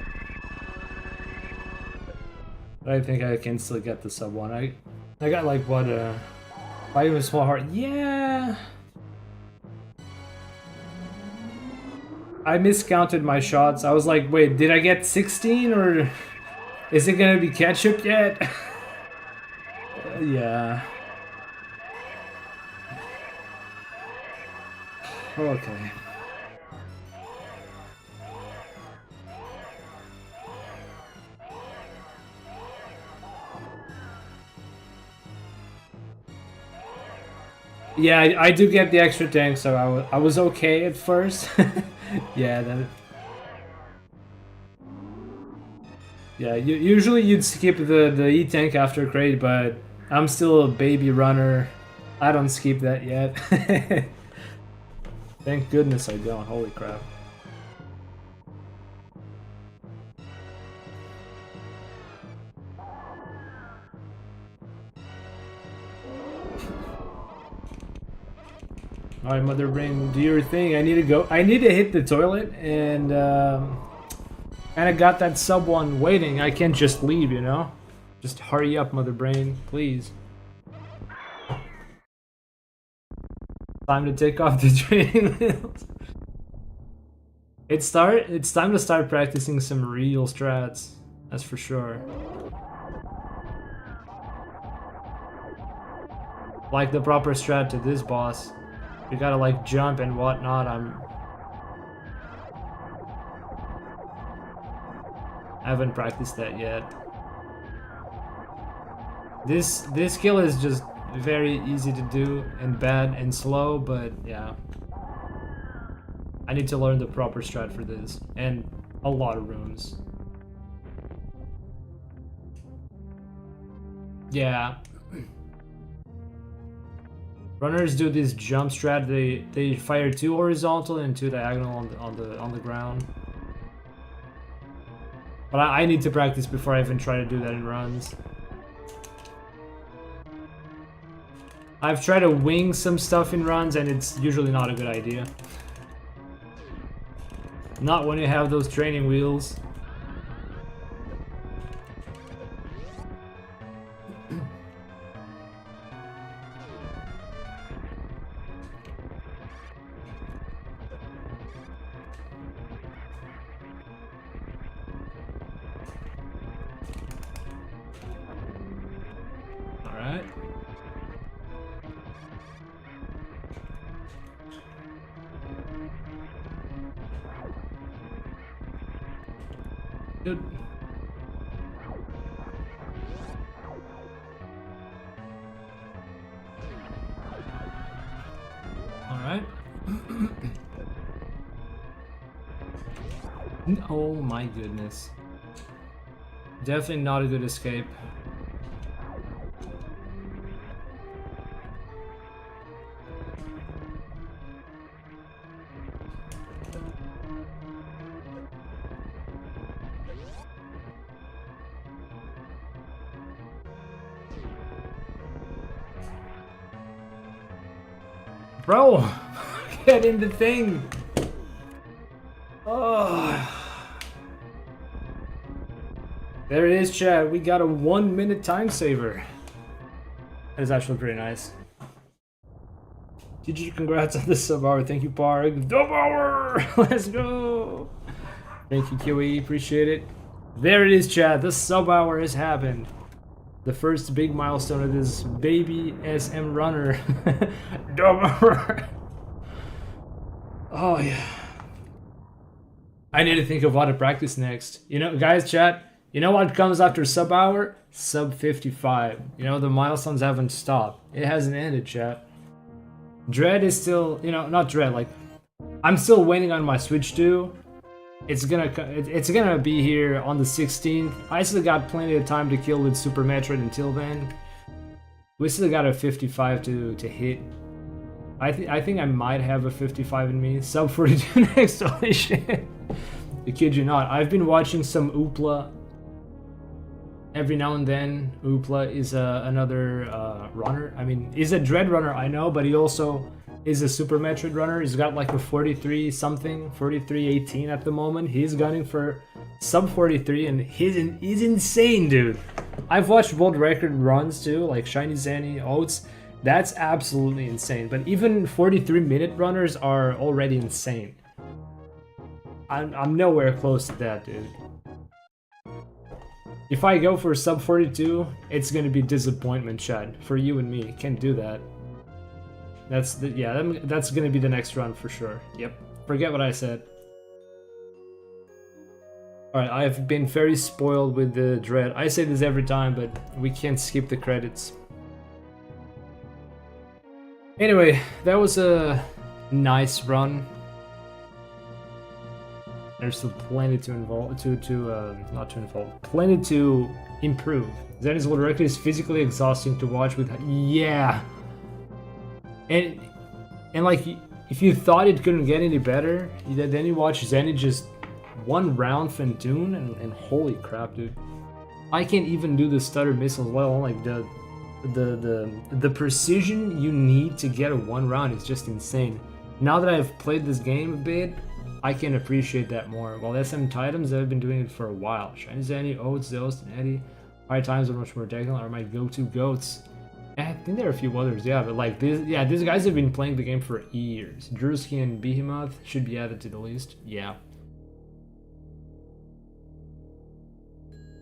But I think I can still get the sub 1. I got like what, 5 a small heart. Yeah! I miscounted my shots. I was like, wait, did I get 16 or is it gonna be ketchup yet? Yeah. Okay. Yeah, I do get the extra tank, so I was okay at first. Yeah, that. Yeah, usually you'd skip the E tank after crate, but I'm still a baby runner. I don't skip that yet. Thank goodness I don't. Holy crap. Alright, Mother Brain, do your thing. I need to go. I need to hit the toilet, and I got that sub 1 waiting. I can't just leave, you know? Just hurry up, Mother Brain, please. Time to take off the training wheels. It's time to start practicing some real strats. That's for sure. Like the proper strat to this boss. You gotta like jump and whatnot. I haven't practiced that yet. This skill is just very easy to do and bad and slow, but yeah. I need to learn the proper strat for this and a lot of rooms. Yeah. Runners do this jump strat. They fire 2 horizontal and 2 diagonal on the ground. But I need to practice before I even try to do that in runs. I've tried to wing some stuff in runs and it's usually not a good idea. Not when you have those training wheels. Alright. Good. Alright. Oh my goodness. Definitely not a good escape. Bro, get in the thing. Oh. There it is, chat. We got a 1-minute time saver. That is actually pretty nice. GG, congrats on the sub hour. Thank you, Park. Dub hour! Let's go! Thank you, QE. Appreciate it. There it is, chat. The sub hour has happened. The first big milestone of this baby SM runner. Dub hour! Oh, yeah. I need to think of what to practice next. You know, guys, chat, you know what comes after sub hour? Sub 55. You know, the milestones haven't stopped. It hasn't ended, chat. Dread is still, you know, not Dread, like, I'm still waiting on my Switch 2. It's gonna be here on the 16th. I still got plenty of time to kill with Super Metroid until then. We still got a 55 to hit. I think I might have a 55 in me. Sub 42 next, holy shit. I kid you not. I've been watching some Oopla every now and then. Oopla is another runner. I mean, he's a Dread runner, I know, but he also is a Super Metroid runner. He's got like a 43 something, 43.18 at the moment. He's gunning for sub 43, and he's insane, dude. I've watched world record runs too, like Shiny Zanny, Oats. That's absolutely insane. But even 43-minute runners are already insane. I'm nowhere close to that, dude. If I go for sub 42, it's gonna be disappointment, chat, for you and me. Can't do that. That's gonna be the next run for sure. Yep. Forget what I said. Alright, I've been very spoiled with the Dread. I say this every time, but we can't skip the credits. Anyway, that was a nice run. There's still plenty to plenty to improve. Zenny's World Record is physically exhausting to watch with, yeah. And like, if you thought it couldn't get any better, then you watch Zenny just one round Fentoon, and holy crap, dude. I can't even do the stutter missiles well, like the precision you need to get a one round is just insane. Now that I've played this game a bit, I can appreciate that more. While SM Titans, I've been doing it for a while. Shiny Zanny, Oats, Zost, and Eddie. High times are much more technical, are my go-to goats. I think there are a few others, yeah, but like these guys have been playing the game for years. Drewski and Behemoth should be added to the list, yeah.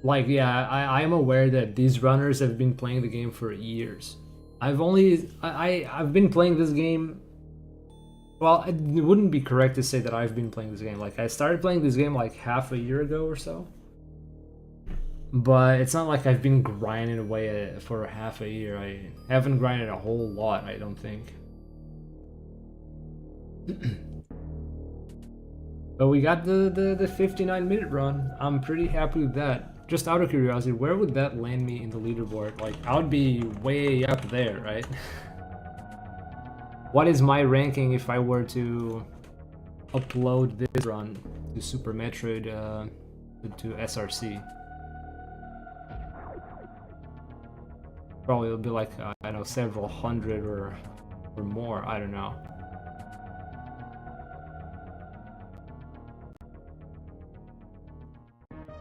Like, yeah, I am aware that these runners have been playing the game for years. I've been playing this game. Well, it wouldn't be correct to say that I've been playing this game. Like, I started playing this game like half a year ago or so. But it's not like I've been grinding away for half a year. I haven't grinded a whole lot, I don't think. But we got the 59-minute run. I'm pretty happy with that. Just out of curiosity, where would that land me in the leaderboard? Like, I would be way up there, right? What is my ranking if I were to upload this run to Super Metroid, to SRC? Probably it'll be like, I don't know, several hundred or more, I don't know.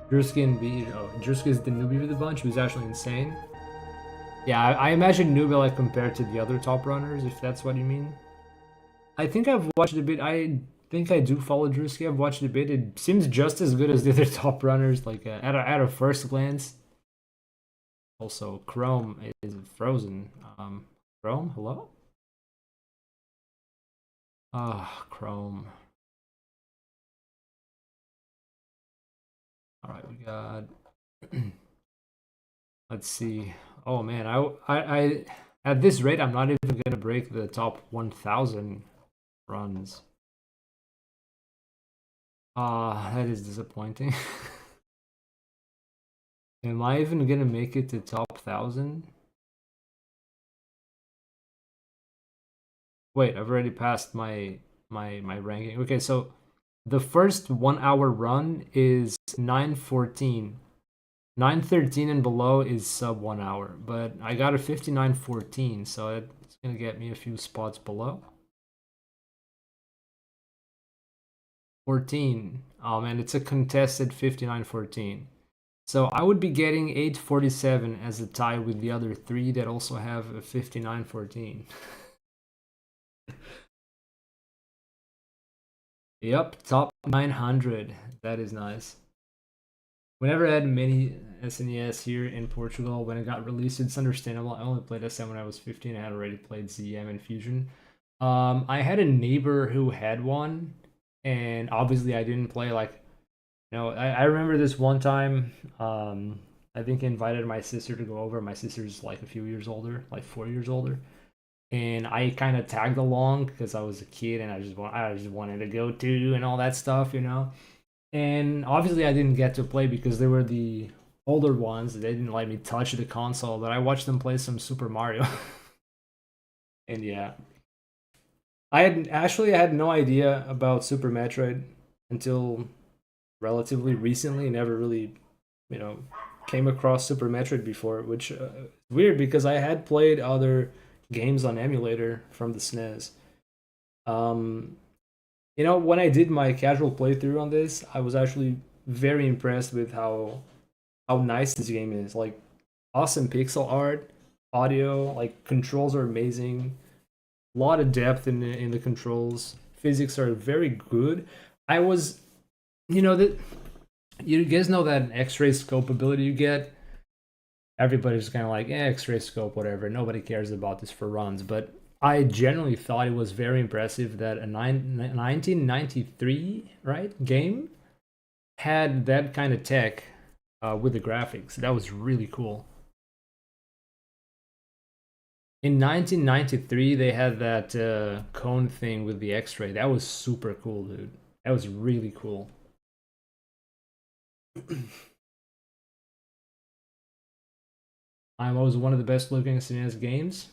Drewski and B, oh, Drewski is the newbie of the bunch, who's actually insane. Yeah, I imagine newbie like compared to the other top runners, if that's what you mean. I think I've watched a bit, I think I do follow Drewski, I've watched a bit, it seems just as good as the other top runners, like at a first glance. Also, Chrome is frozen. Chrome, hello? Ah, Chrome. Alright, we got... Let's see. Oh man, I at this rate, I'm not even gonna break the top 1,000 runs. Ah, that is disappointing. Am I even gonna make it to top 1,000? Wait, I've already passed my ranking. Okay, so the first 1 hour run is 9:14. 9:13 and below is sub 1 hour, but I got a 59:14, so it's gonna get me a few spots below. 14. Oh man, it's a contested 59:14. So I would be getting 8:47 as a tie with the other three that also have a 59:14. Yep, top 900. That is nice. Whenever I had mini SNES here in Portugal, when it got released, it's understandable. I only played SM when I was 15. I had already played ZM and Fusion. I had a neighbor who had one, and obviously I didn't play like, I remember this one time, I think I invited my sister to go over. My sister's like a few years older, like 4 years older. And I kind of tagged along because I was a kid and I just wanted to go too and all that stuff. And obviously I didn't get to play because they were the older ones. They didn't let me touch the console, but I watched them play some Super Mario. And yeah, I had no idea about Super Metroid until relatively recently. Never really, you know, came across Super Metroid before, which is weird because I had played other games on emulator from the SNES. Um, when I did my casual playthrough on this, I was actually very impressed with how nice this game is. Like awesome pixel art, audio, like controls are amazing. A lot of depth in the controls. Physics are very good. I was, that you guys know that X-ray scope ability you get. Everybody's kind of like, X-ray scope, whatever. Nobody cares about this for runs, but I generally thought it was very impressive that a 1993 right game had that kind of tech with the graphics. That was really cool. In 1993, they had that cone thing with the X-ray. That was super cool, dude. That was really cool. I was one of the best looking SNES games.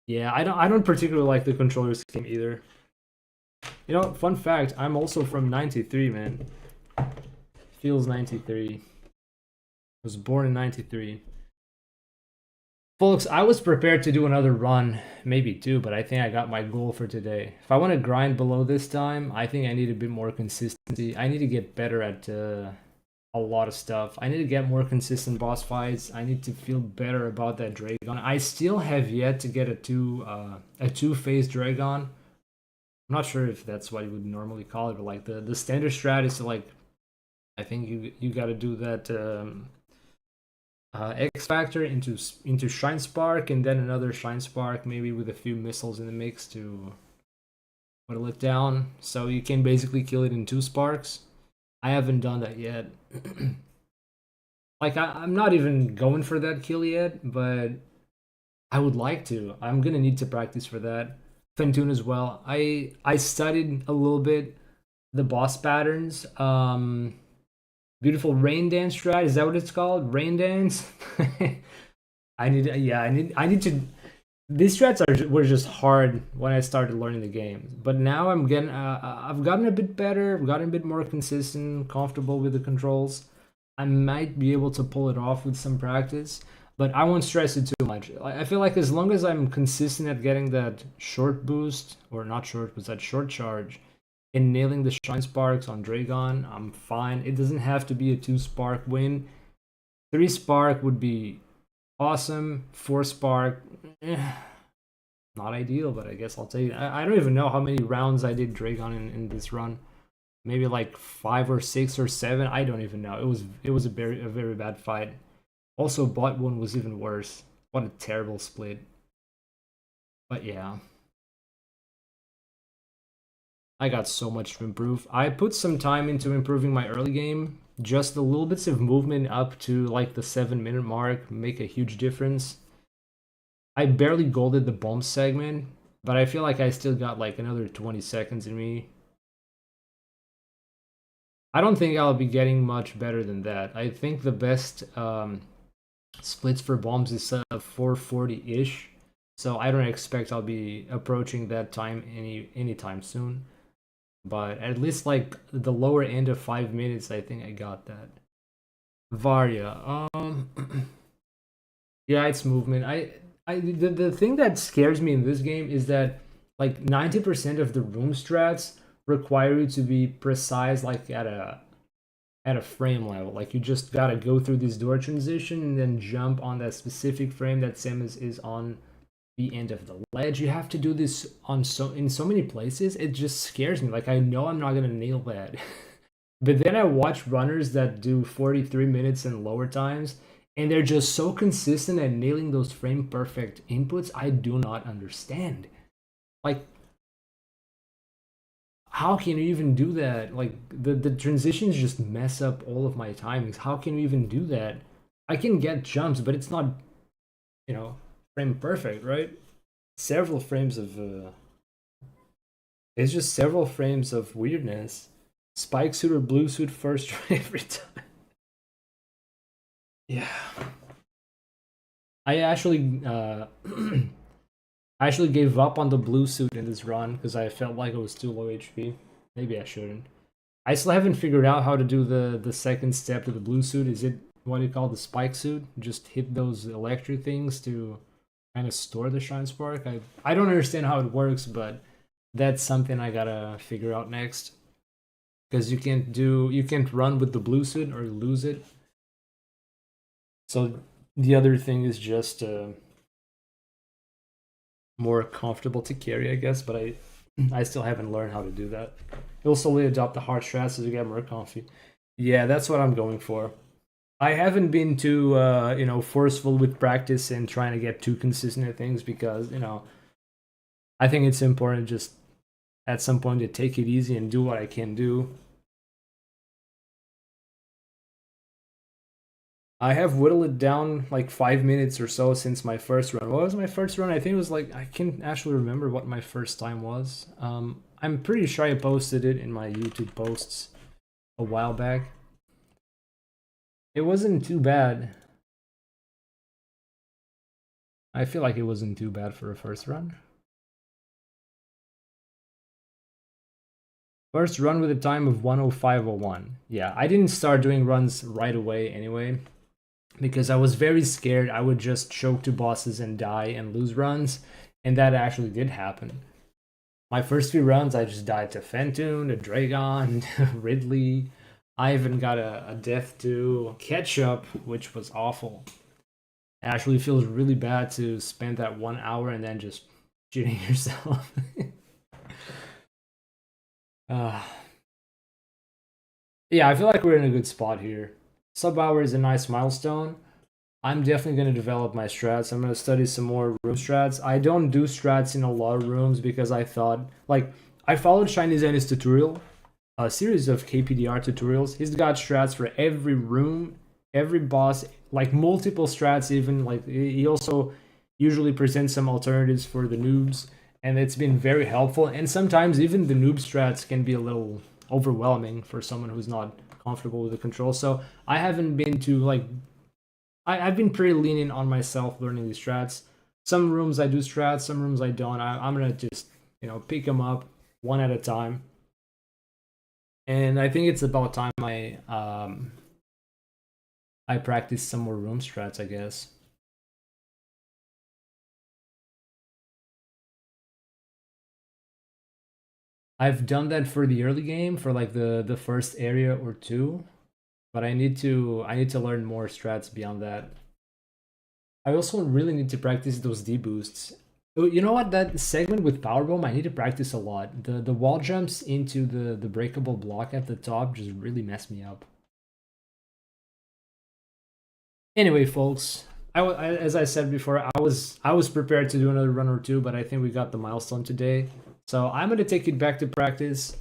Yeah, I don't particularly like the controller scheme either. Fun fact, I'm also from 93, man. Feels 93. Was born in 93. Folks, I was prepared to do another run, maybe two, but I think I got my goal for today. If I want to grind below this time, I think I need a bit more consistency. I need to get better at a lot of stuff. I need to get more consistent boss fights. I need to feel better about that Dragon. I still have yet to get a two-phase Dragon. I'm not sure if that's what you would normally call it, but like the standard strat is to like, I think you got to do that X Factor into Shine Spark and then another Shine Spark, maybe with a few missiles in the mix to whittle it down. So you can basically kill it in 2 sparks. I haven't done that yet. Like I'm not even going for that kill yet, but I would like to. I'm gonna need to practice for that. Fentune as well. I studied a little bit the boss patterns. Beautiful rain dance strat. Is that what it's called? Rain dance. I need to. These strats were just hard when I started learning the game, but now I've gotten a bit better. I've gotten a bit more consistent, comfortable with the controls. I might be able to pull it off with some practice, but I won't stress it too much. I feel like as long as I'm consistent at getting that short boost, or not short boost, that short charge, and nailing the Shine Sparks on Dragon, I'm fine. It doesn't have to be a 2 spark win. 3 spark would be awesome. 4 spark, not ideal, but I guess I'll take it. I don't even know how many rounds I did Dragon in this run. Maybe like 5 or 6 or 7. I don't even know. It was a very bad fight. Also, bot one was even worse. What a terrible split. But yeah. I got so much to improve. I put some time into improving my early game. Just the little bits of movement up to like the 7-minute mark make a huge difference. I barely golded the bomb segment, but I feel like I still got like another 20 seconds in me. I don't think I'll be getting much better than that. I think the best splits for bombs is 440-ish. So I don't expect I'll be approaching that time anytime soon. But at least like the lower end of 5 minutes, I think I got that. Varia. Yeah, it's movement. The thing that scares me in this game is that like 90% of the room strats require you to be precise like at a frame level. Like you just gotta go through this door transition and then jump on that specific frame that Samus is on the end of the ledge. You have to do this on in so many places. It just scares me. Like I know I'm not gonna nail that. But then I watch runners that do 43 minutes and lower times, and they're just so consistent at nailing those frame perfect inputs. I do not understand. Like, how can you even do that? Like, the transitions just mess up all of my timings. How can you even do that? I can get jumps, but it's not, you know, frame perfect, right? Several frames of, it's just several frames of weirdness. Spike suit or blue suit first try every time. Yeah. I actually I actually gave up on the blue suit in this run because I felt like it was too low HP. Maybe I shouldn't. I still haven't figured out how to do the second step to the blue suit. Is it what do you call the spike suit? Just hit those electric things to kind of store the shine spark. I don't understand how it works, but that's something I gotta figure out next. Because you can't run with the blue suit or you lose it. So the other thing is just more comfortable to carry, I guess. But I still haven't learned how to do that. You'll slowly adopt the hard strats as you get more comfy. Yeah, that's what I'm going for. I haven't been too forceful with practice and trying to get too consistent at things because I think it's important just at some point to take it easy and do what I can do. I have whittled it down like 5 minutes or so since my first run. What was my first run? I think it was like I can't actually remember what my first time was. I'm pretty sure I posted it in my YouTube posts a while back. It wasn't too bad. I feel like it wasn't too bad for a first run. First run with a time of 1:05:01. Yeah, I didn't start doing runs right away anyway, because I was very scared I would just choke to bosses and die and lose runs, and that actually did happen. My first few runs, I just died to Fentoon, to Dragon, Ridley. I even got a death to Ketchup, which was awful. It actually feels really bad to spend that 1 hour and then just shooting yourself. Yeah, I feel like we're in a good spot here. Sub-hour is a nice milestone. I'm definitely going to develop my strats. I'm going to study some more room strats. I don't do strats in a lot of rooms because I thought, like, I followed Shiny Zen's tutorial, a series of KPDR tutorials. He's got strats for every room, every boss, like multiple strats even. Like, he also usually presents some alternatives for the noobs, and it's been very helpful. And sometimes even the noob strats can be a little overwhelming for someone who's not comfortable with the control. So I haven't been to like I've been pretty lenient on myself learning these strats. Some rooms I do strats, some rooms I don't. I'm gonna just pick them up one at a time. And I think it's about time I practice some more room strats, I guess. I've done that for the early game for like the first area or two, but I need to learn more strats beyond that. I also really need to practice those D boosts. Oh, you know what? That segment with Power Bomb, I need to practice a lot. The wall jumps into the breakable block at the top just really mess me up. Anyway, folks, as I said before, I was prepared to do another run or two, but I think we got the milestone today. So I'm gonna take it back to practice.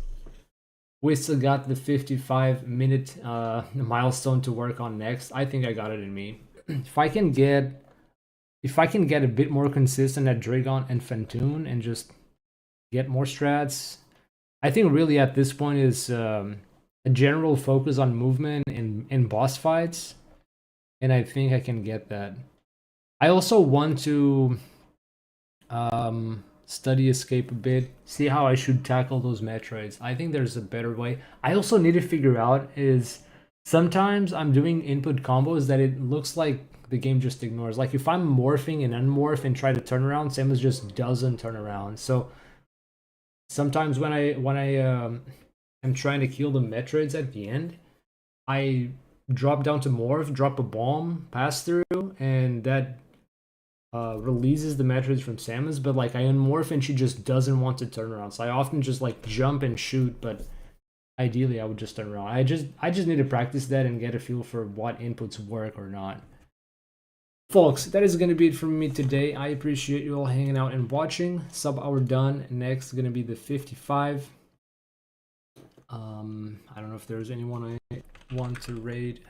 We still got the 55-minute milestone to work on next. I think I got it in me. If I can get a bit more consistent at Dragon and Fentoon and just get more strats, I think really at this point is a general focus on movement in boss fights, and I think I can get that. I also want to study escape a bit, see how I should tackle those Metroids. I think there's a better way. I also need to figure out is sometimes I'm doing input combos that it looks like the game just ignores. Like if I'm morphing and unmorph and try to turn around, Samus just doesn't turn around. So sometimes when I am trying to kill the Metroids at the end, I drop down to morph, drop a bomb, pass through, and that releases the Metroids from Samus, but like I unmorph and she just doesn't want to turn around. So I often just like jump and shoot, but ideally I would just turn around. I just need to practice that and get a feel for what inputs work or not. Folks, that is going to be it from me today. I appreciate you all hanging out and watching. Sub hour done. Next is going to be the 55. I don't know if there's anyone I want to raid.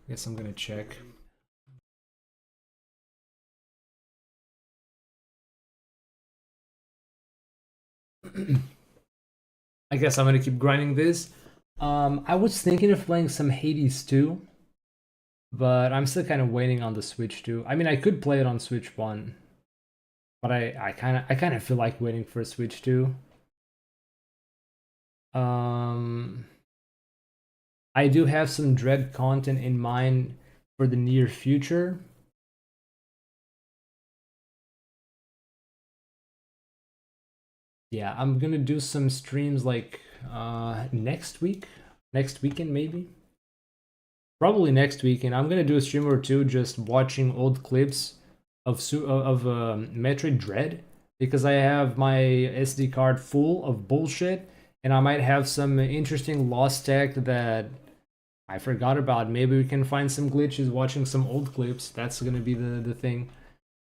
Guess I'm gonna check. I guess I'm gonna keep grinding this. I was thinking of playing some Hades 2, but I'm still kind of waiting on the Switch 2. I mean, I could play it on Switch 1, but I kind of feel like waiting for Switch 2. I do have some Dread content in mind for the near future. Yeah, I'm gonna do some streams like next weekend maybe. Probably next weekend. I'm gonna do a stream or two just watching old clips of Metroid Dread, because I have my SD card full of bullshit, and I might have some interesting lost tech that I forgot about. Maybe we can find some glitches watching some old clips. That's gonna be the thing.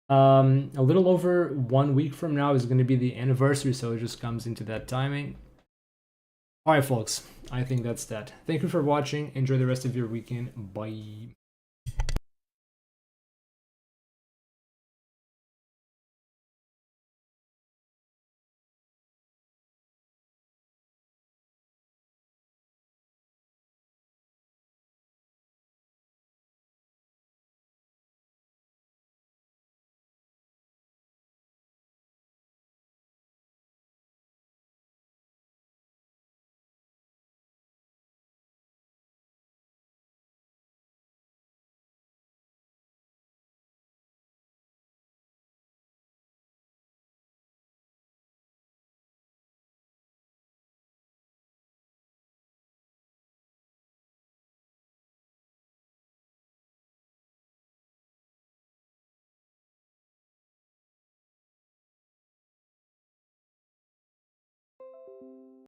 A little over 1 week from now is gonna be the anniversary, so it just comes into that timing. Alright folks, I think that's that. Thank you for watching. Enjoy the rest of your weekend. Bye.